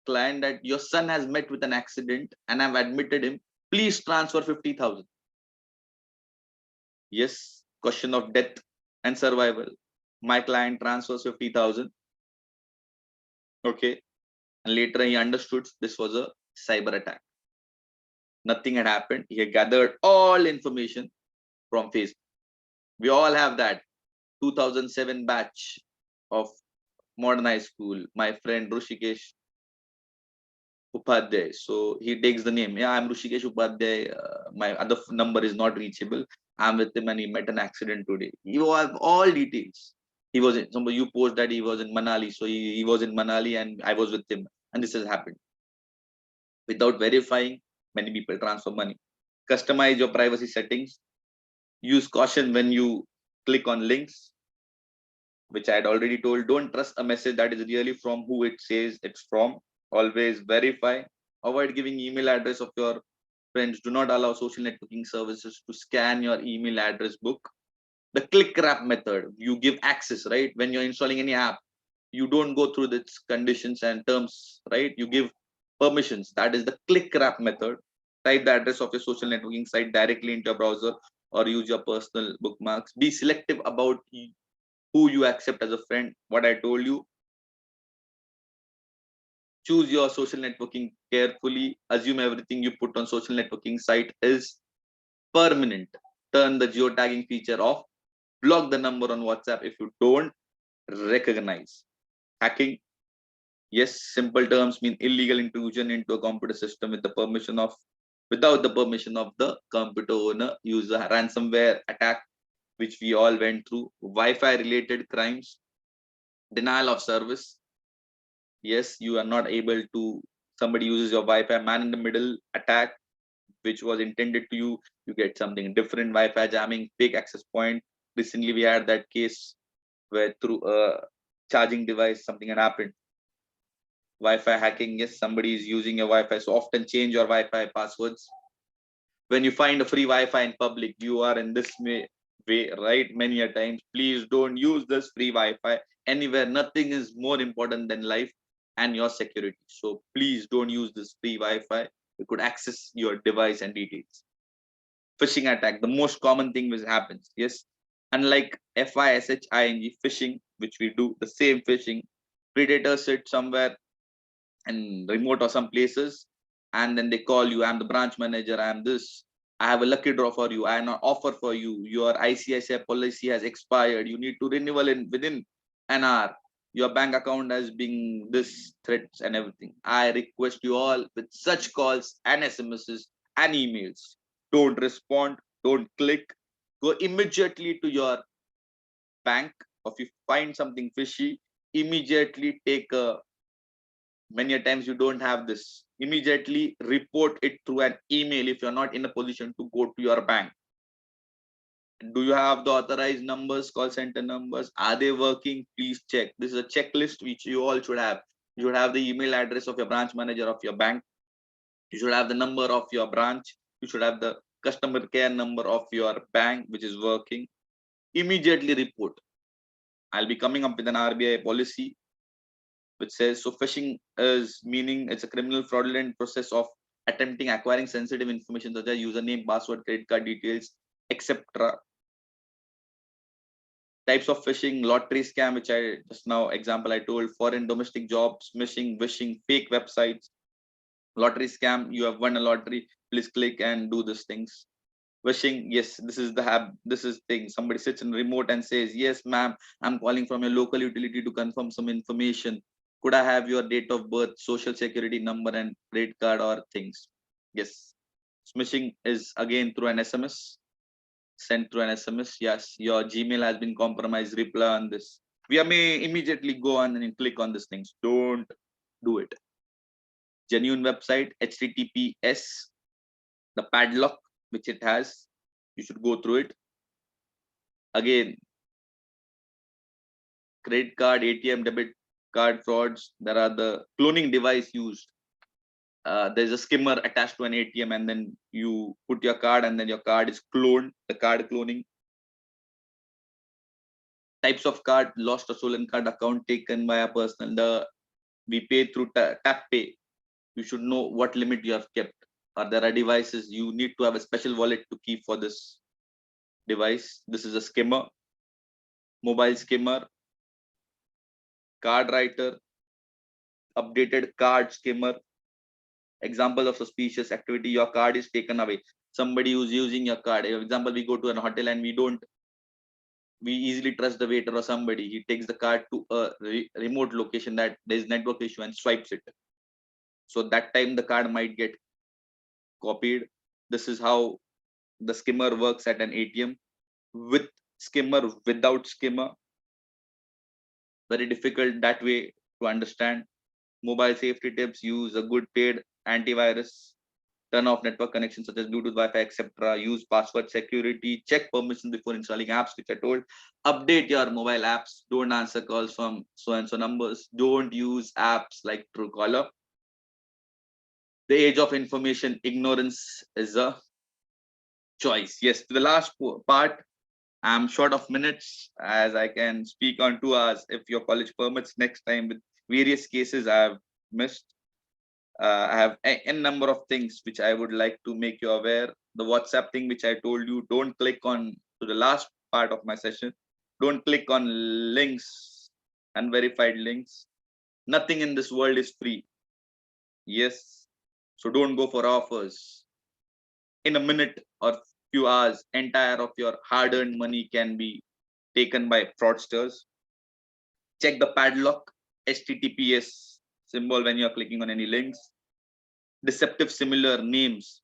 client that your son has met with an accident and I've admitted him. Please transfer 50,000. Yes, question of death and survival. My client transfers 50,000. Okay. And later he understood this was a cyber attack. Nothing had happened. He had gathered all information from Facebook. We all have that 2007 batch of modern high school. My friend Rushikesh Upadhyay. So he takes the name. Yeah, I'm Rushikesh Upadhyay. My other number is not reachable. I'm with him and he met an accident today. You have all details. He was in, somebody you post that he was in Manali. So he was in Manali and I was with him. And this has happened. Without verifying, many people transfer money. Customize your privacy settings. Use caution when you click on links, which I had already told. Don't trust a message that is really from who it says it's from. Always verify. Avoid giving email address of your friends. Do not allow social networking services to scan your email address book. The click wrap method, you give access, right? When you're installing any app, you don't go through its conditions and terms, right? You give permissions. That is the click wrap method. Type the address of your social networking site directly into your browser or use your personal bookmarks. Be selective about who you accept as a friend. What I told you, choose your social networking carefully. Assume everything you put on social networking site is permanent. Turn the geotagging feature off. Block the number on WhatsApp if you don't recognize. Hacking, yes, simple terms mean illegal intrusion into a computer system without the permission of the computer owner. Use a ransomware attack, which we all went through. Wi-Fi related crimes, denial of service. Yes, you are not able to. Somebody uses your Wi-Fi, man in the middle attack, which was intended to you. You get something different. Wi-Fi jamming, fake access point. Recently, we had that case where through a charging device something had happened. Wi-Fi hacking, yes, somebody is using your Wi-Fi. So often change your Wi-Fi passwords. When you find a free Wi-Fi in public, you are in this way, right? Many a times, please don't use this free Wi-Fi anywhere. Nothing is more important than life and your security. So please don't use this free Wi-Fi. You could access your device and details. Phishing attack, the most common thing which happens. Yes, unlike phishing, phishing, which we do, the same phishing, predators sit somewhere and remote or some places, and then they call you. I'm the branch manager. I'm this. I have a lucky draw for you. I have an offer for you. Your ICICI policy has expired. You need to renewal in within an hour. Your bank account has been this threats and everything. I request you all with such calls and SMSs and emails. Don't respond. Don't click. Go immediately to your bank. Or if you find something fishy, immediately take a many a times you don't have this, immediately report it through an email if you're not in a position to go to your bank. Do you have the authorized numbers, call center numbers? Are they working? Please check. This is a checklist which you all should have. You should have the email address of your branch manager of your bank. You should have the number of your branch. You should have the customer care number of your bank which is working. Immediately report. I'll be coming up with an RBI policy which says, so phishing is meaning it's a criminal fraudulent process of attempting acquiring sensitive information such as username, password, credit card details, etc. Types of phishing, lottery scam, which I just now example I told, foreign domestic jobs, smishing, wishing, fake websites, lottery scam, you have won a lottery, please click and do these things. Wishing, yes, this is this is thing. Somebody sits in remote and says, yes, ma'am, I'm calling from your local utility to confirm some information. Could I have your date of birth, social security number, and credit card or things? Yes. Smishing is again through an SMS, sent through an SMS. Yes, your Gmail has been compromised. Reply on this. We may immediately go on and click on these things. Don't do it. Genuine website, HTTPS, the padlock which it has, you should go through it. Again, credit card, ATM, debit card frauds. There are the cloning device used. There's a skimmer attached to an ATM, and then you put your card, and then your card is cloned. The card cloning. Types of card: lost or stolen card, account taken by a person, we pay through tap pay. You should know what limit you have kept. Or there are devices you need to have a special wallet to keep for this device. This is a skimmer, mobile skimmer, card writer, updated card skimmer. Example of suspicious activity: your card is taken away. Somebody who's using your card. For example, we go to an hotel and we easily trust the waiter or somebody. He takes the card to a remote location that there's network issue and swipes it. So that time the card might get copied. This is how the skimmer works at an ATM. With skimmer, without skimmer, very difficult that way to understand. Mobile safety tips: use a good paid antivirus, turn off network connections such as Bluetooth, Wi-Fi, etc. Use password security, check permissions before installing apps, which I told. Update your mobile apps. Don't answer calls from so and so numbers. Don't use apps like Truecaller. The age of information, ignorance is a choice. Yes, to the last part, I'm short of minutes as I can speak on 2 hours if your college permits next time with various cases I've missed. I have n number of things which I would like to make you aware. The WhatsApp thing which I told you, don't click on to the last part of my session. Don't click on links, unverified links. Nothing in this world is free. Yes. So don't go for offers. In a minute or few hours, entire of your hard-earned money can be taken by fraudsters. Check the padlock, HTTPS symbol when you're clicking on any links. Deceptive similar names,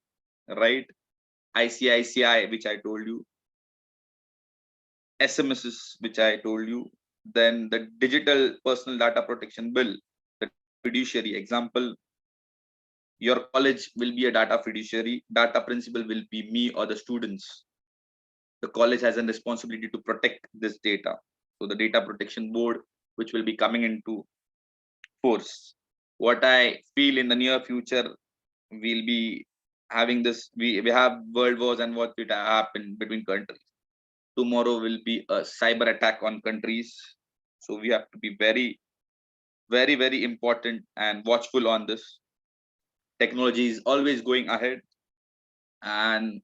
right? ICICI, which I told you. SMSs, which I told you. Then the digital personal data protection bill, the fiduciary. Example, your college will be a data fiduciary. Data principal will be me or the students. The college has a responsibility to protect this data. So the data protection board, which will be coming into force. What I feel in the near future, we'll be having this. We have world wars and what will happen between countries. Tomorrow will be a cyber attack on countries. So we have to be very, very, very important and watchful on this. Technology is always going ahead, and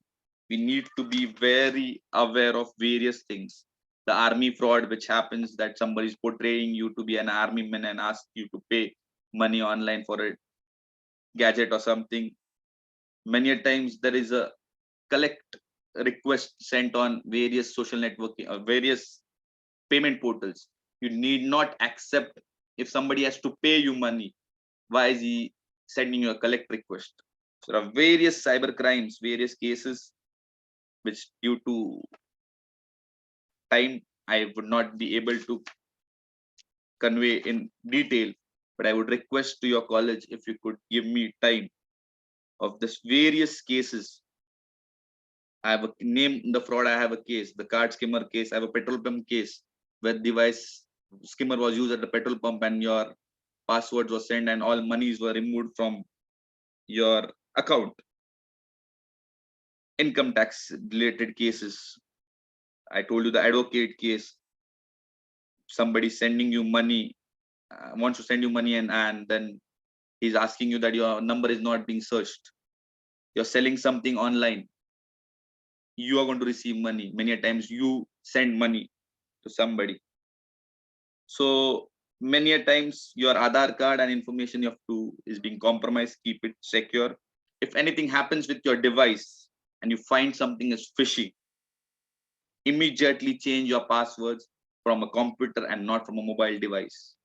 we need to be very aware of various things. The army fraud, which happens that somebody is portraying you to be an army man and ask you to pay money online for a gadget or something. Many a times there is a collect request sent on various social networking or various payment portals. You need not accept. If somebody has to pay you money, why is he sending you a collect request? So there are various cyber crimes, various cases, which due to time I would not be able to convey in detail, but I would request to your college if you could give me time of this various cases. I have a name in the fraud. I have a case, the card skimmer case. I have a petrol pump case where device skimmer was used at the petrol pump and your passwords were sent and all monies were removed from your account. Income tax related cases. I told you the advocate case. Somebody sending you money, wants to send you money, and then he's asking you that your number is not being searched. You're selling something online. You are going to receive money. Many a times you send money to somebody. So many a times your Aadhaar card and information you have to is being compromised. Keep it secure. If anything happens with your device and you find something is fishy, immediately change your passwords from a computer and not from a mobile device.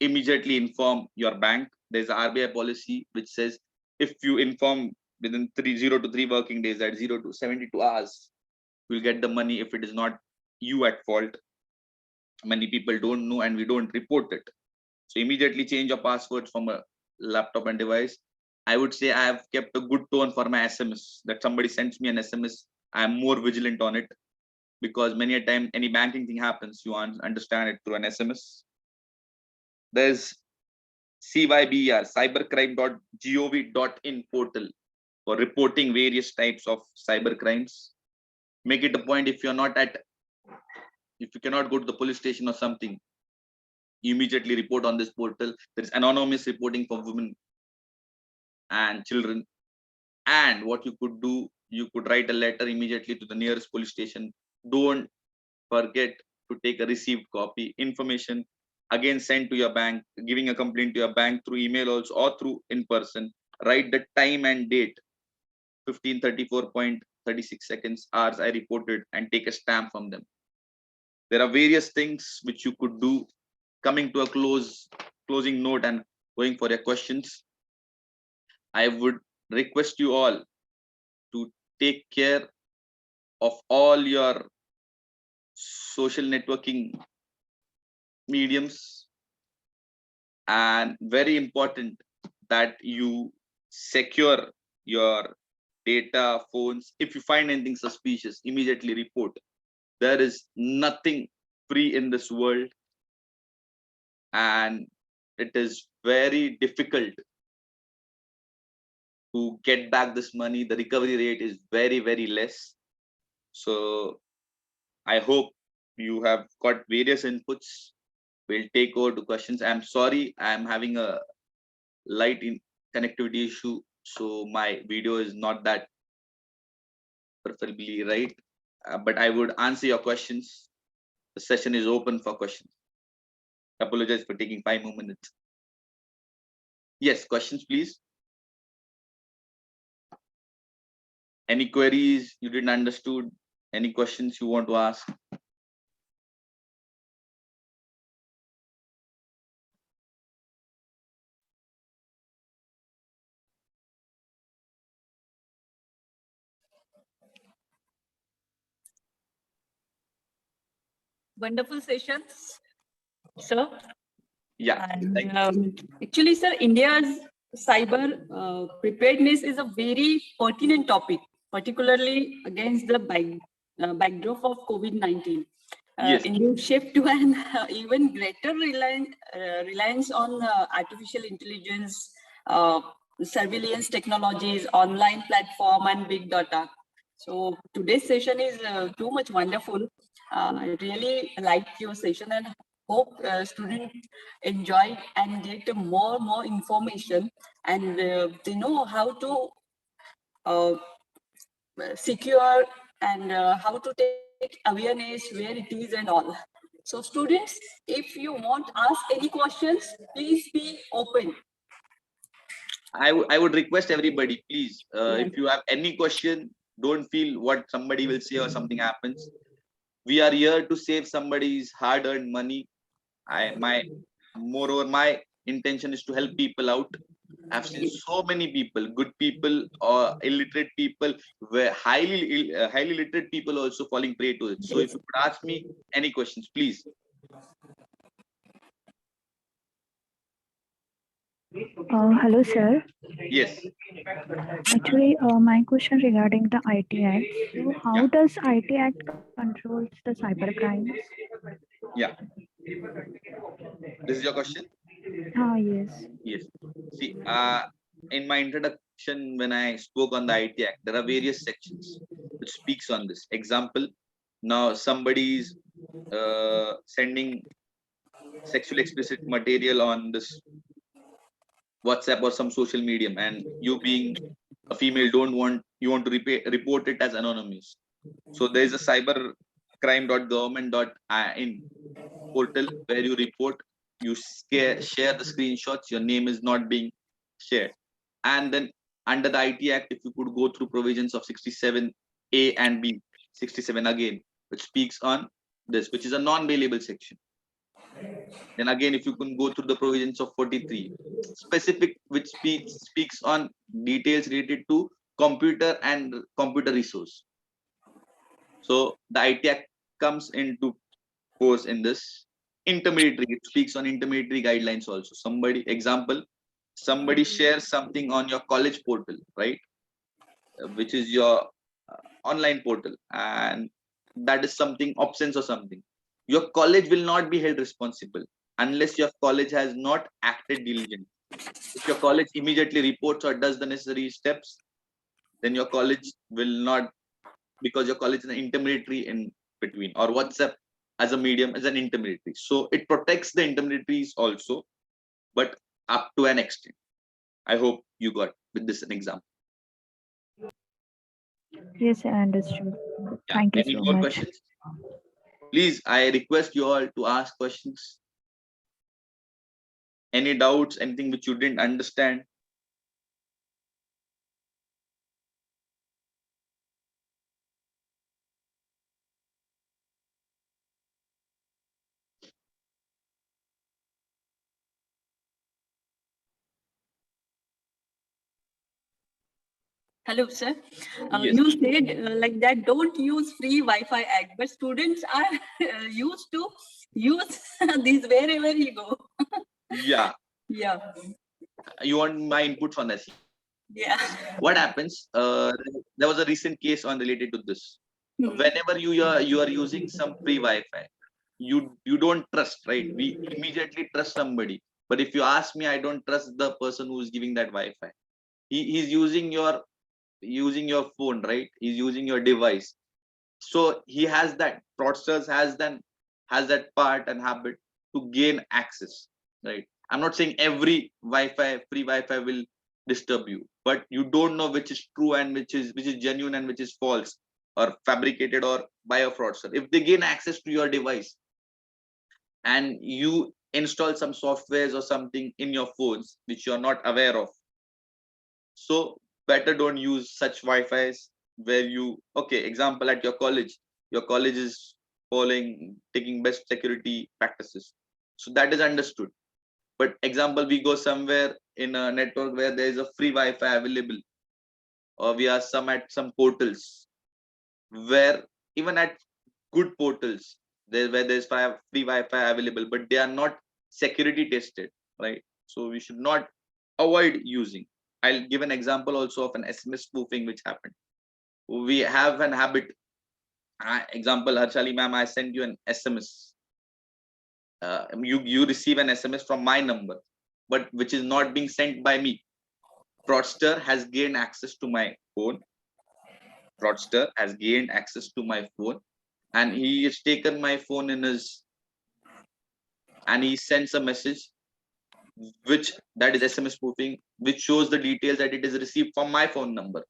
Immediately inform your bank. There's a RBI policy which says if you inform within 0 to 3 working days, at 0 to 72 hours, you'll get the money if it is not you at fault. Many people don't know and we don't report it. So immediately change your passwords from a laptop and device. I would say I have kept a good tone for my SMS. That somebody sends me an SMS, I am more vigilant on it, because many a time any banking thing happens, you understand it through an SMS. There's CYBR, cybercrime.gov.in portal for reporting various types of cyber crimes. Make it a point, if if you cannot go to the police station or something, you immediately report on this portal. There is anonymous reporting for women and children. And what you could do, you could write a letter immediately to the nearest police station. Don't forget to take a received copy. Information again sent to your bank, giving a complaint to your bank through email also or through in person. Write the time and date, 15:34.36 seconds, hours I reported, and take a stamp from them. There are various things which you could do. Coming to a closing note and going for your questions, I would request you all to take care of all your social networking mediums, and very important that you secure your data, phones. If you find anything suspicious, immediately report. There is nothing free in this world, and it is very difficult to get back this money. The recovery rate is very, very less. So I hope you have got various inputs. We'll take over to questions. I'm sorry, I'm having a light in connectivity issue, so my video is not that preferably right. But I would answer your questions. The session is open for questions. Apologize for taking 5 more minutes. Yes, questions, please. Any queries you didn't understood? Any questions you want to ask? Wonderful sessions, sir. Yeah, And thank you. actually, sir, India's cyber preparedness is a very pertinent topic, particularly against the backdrop of COVID-19. Yes, India's shift to an even greater reliance on artificial intelligence, surveillance technologies, online platform, and big data. So today's session is too much wonderful. I really liked your session and hope students enjoy and get more information, and they know how to secure and how to take awareness where it is and all. So students, if you want ask any questions, please be open. I would request everybody, please, Yes. if you have any question, don't feel what somebody will say or something happens. We are here to save somebody's hard-earned money. Moreover, my intention is to help people out. I've seen so many people, good people or illiterate people, where highly literate people also falling prey to it. So if you could ask me any questions, please. Hello, sir. Yes. Actually, my question regarding the IT Act. So, Yeah. how does IT Act controls the cyber crimes? Yeah. This is your question. Yes. Yes. See, in my introduction, when I spoke on the IT Act, there are various sections which speaks on this. Example, now somebody's sending sexually explicit material on this WhatsApp or some social medium, and you being a female you want to report it as anonymous. So there is a cybercrime.government.in portal where you report, you share the screenshots, your name is not being shared. And then under the IT Act, if you could go through provisions of 67A and B, 67 again, which speaks on this, which is a non-bailable section. Then again, if you can go through the provisions of 43, specific, which speaks on details related to computer and computer resource. So the IT Act comes into force in this. Intermediary, it speaks on intermediary guidelines also. Somebody shares something on your college portal, right? Which is your online portal, and that is something obscene or something. Your college will not be held responsible unless your college has not acted diligently. If your college immediately reports or does the necessary steps, then your college will not, because your college is an intermediary in between. Or WhatsApp, as a medium, as an intermediary. So it protects the intermediaries also, but up to an extent. I hope you got with this an example. Yes, I understood. Yeah. Thank you Any so more much. questions? Please, I request you all to ask questions. Any doubts, anything which you didn't understand? Hello, sir. Yes. You said like that, don't use free Wi-Fi act, but students are used to use these wherever you go. Yeah. Yeah, You want my inputs on this? yeah. What happens? There was a recent case on related to this. Hmm. Whenever you are using some free Wi-Fi, you don't trust, right? We immediately trust somebody. But if you ask me, I don't trust the person who is giving that Wi-Fi. He's using your phone, right? He's using your device. So he has that, fraudsters has that part and habit to gain access, right? I'm not saying every free Wi-Fi will disturb you, but you don't know which is true and which is genuine and which is false or fabricated or by a fraudster. If they gain access to your device and you install some softwares or something in your phones which you're not aware of, so better don't use such Wi-Fi's where you, okay, example, at your college is taking best security practices. So that is understood. But example, we go somewhere in a network where there is a free Wi-Fi available, or we are at some portals where even at good portals, where there's free Wi-Fi available, but they are not security tested, right? So we should not avoid using. I'll give an example also of an SMS spoofing which happened. We have an habit. Example, Harshali ma'am, I send you an SMS. You receive an SMS from my number, but which is not being sent by me. Fraudster has gained access to my phone. Fraudster has gained access to my phone, and he has taken my phone and he sends a message which that is SMS spoofing, which shows the details that it is received from my phone number.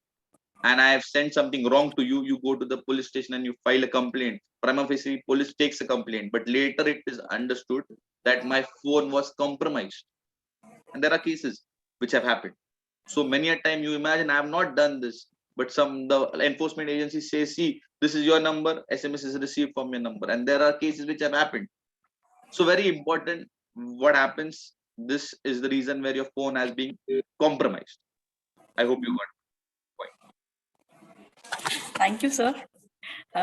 And I have sent something wrong to you, you go to the police station and you file a complaint. Prima facie, police takes a complaint, but later it is understood that my phone was compromised. And there are cases which have happened. So many a time you imagine I have not done this, but the enforcement agency says, see, this is your number, SMS is received from your number. And there are cases which have happened. So very important what happens. This is the reason where your phone has been compromised. I hope you got Thank you, sir.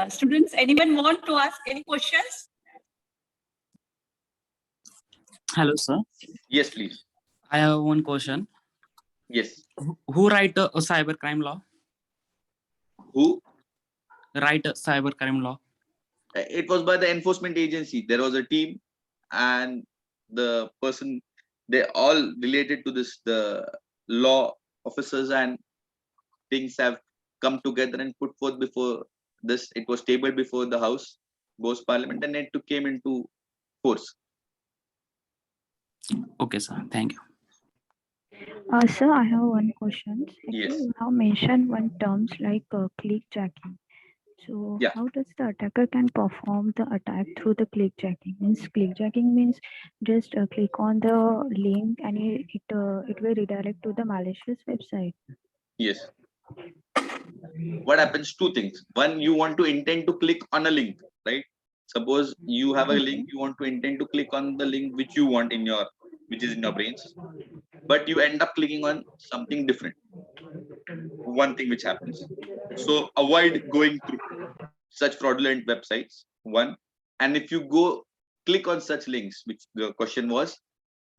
Students, anyone want to ask any questions? Hello, sir. it. Yes, please. I have one question. Yes. Who write a cybercrime law? Who? Write a cybercrime law? It was by the enforcement agency. There was a team, and the person, they all related to this, the law officers and things have come together and put forth before this. It was tabled before the House, Both Parliament, and it came into force. Okay, sir. Thank you. Sir, I have one question. Actually, Yes. you have mentioned one terms like click jacking. So, Yeah. how does the attacker can perform the attack through the click jacking? Means click jacking means just click on the link and it will redirect to the malicious website. Yes. What happens? Two things. One, you want to intend to click on a link, right? Suppose you have a link, you want to intend to click on the link which you want which is in your brains, but you end up clicking on something different. One thing which happens. So avoid going through such fraudulent websites. One, and if you go click on such links, which the question was,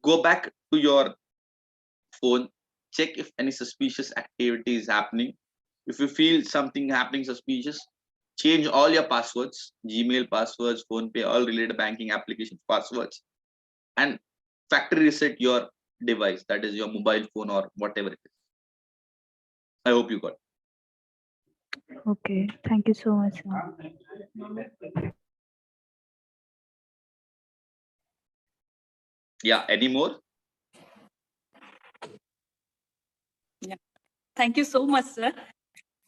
go back to your phone, check if any suspicious activity is happening. If you feel something happening suspicious, change all your passwords, Gmail passwords, PhonePe, all related banking applications passwords, and factory reset your device, that is your mobile phone or whatever it is. I hope you got it. Okay, thank you so much, sir. Yeah, any more? Thank you so much, sir,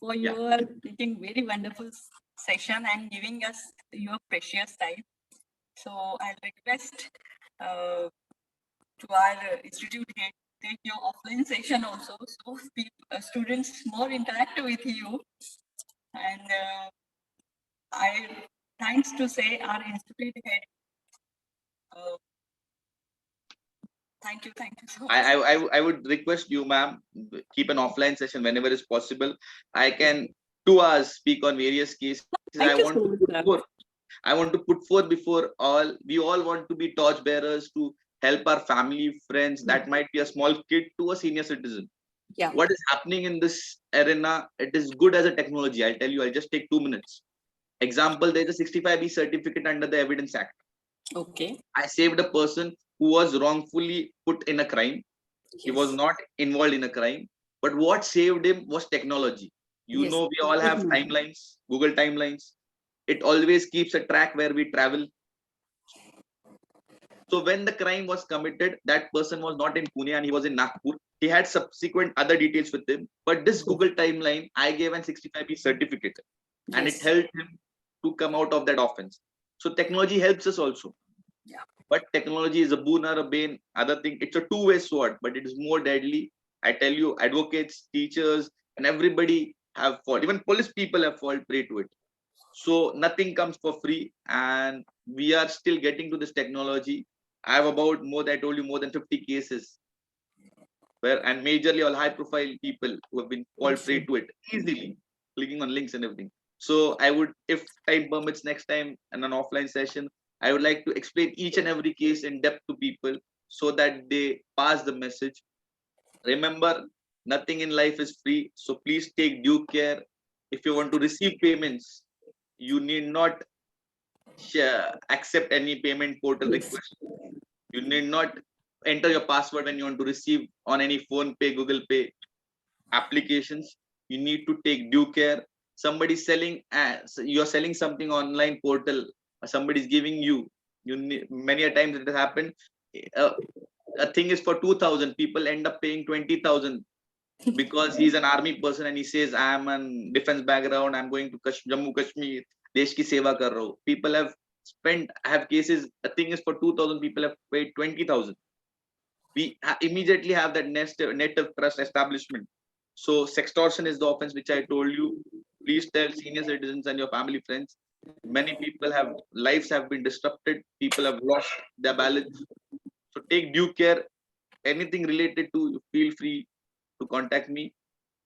for Yeah. your taking very wonderful session and giving us your precious time. So I'll request to our institute head take your offline session also, so students more interact with you. And I thanks to say our institute head. Thank you so much. I would request you, ma'am, keep an offline session whenever is possible. I can 2 hours speak on various cases. Thank you so much, sir. I want to put forth before all. We all want to be torch bearers to help our family, friends. That might be a small kid to a senior citizen. Yeah. What is happening in this arena? It is good as a technology. I'll tell you. I'll just take 2 minutes. Example: there's a 65B certificate under the Evidence Act. Okay. I saved a person who was wrongfully put in a crime. He was not involved in a crime, but what saved him was technology. You know, we all have timelines, Google timelines. It always keeps a track where we travel. So when the crime was committed, that person was not in Pune and he was in Nagpur. He had subsequent other details with him, but this Google timeline, I gave an 65B certificate, and it helped him to come out of that offense. So technology helps us also. Yeah. But technology is a boon or a bane. Other thing, it's a two-way sword, but it is more deadly. I tell you, advocates, teachers, and everybody have fallen. Even police people have fallen prey to it. So nothing comes for free, and we are still getting to this technology. I have about I told you, more than 50 cases where, and majorly all high-profile people who have been called prey to it easily, clicking on links and everything. So I would, if time permits, next time in an offline session, I would like to explain each and every case in depth to people so that they pass the message. Remember, nothing in life is free. So please take due care. If you want to receive payments, you need not accept any payment portal request. You need not enter your password when you want to receive on any phone pay, Google Pay applications. You need to take due care. Somebody's selling, you're selling something online portal, somebody's giving you, many a times it has happened. A thing is for 2,000, people end up paying 20,000 because he's an army person and he says, I am a defense background, I'm going to Jammu Kashmir, desh ki seva kar raha hu. People have spent, have cases, a thing is for 2,000, people have paid 20,000. We immediately have that net of trust establishment. So sextortion is the offense which I told you. Please tell senior citizens and your family friends. Many people have, lives have been disrupted. People have lost their balance. So take due care. Anything related to you, feel free to contact me.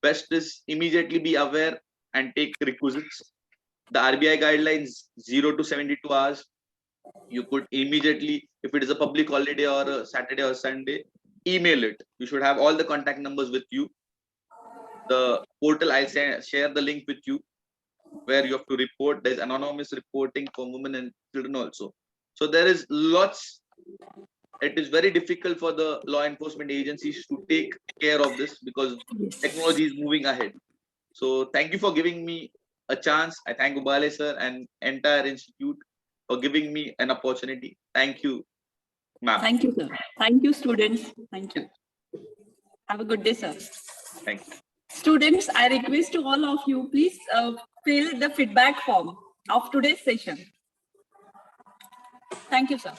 Best is immediately be aware and take requisites. The RBI guidelines 0 to 72 hours. You could immediately, if it is a public holiday or a Saturday or Sunday, email it. You should have all the contact numbers with you. The portal, I'll share the link with you where you have to report. There's anonymous reporting for women and children also. So there is lots. It is very difficult for the law enforcement agencies to take care of this because technology is moving ahead. So thank you for giving me a chance. I thank Ubale sir and entire institute for giving me an opportunity. Thank you, ma'am. Thank you, sir. Thank you, students. Thank you. Have a good day, sir. Thank you. Students, I request to all of you, please fill the feedback form of today's session. Thank you, sir.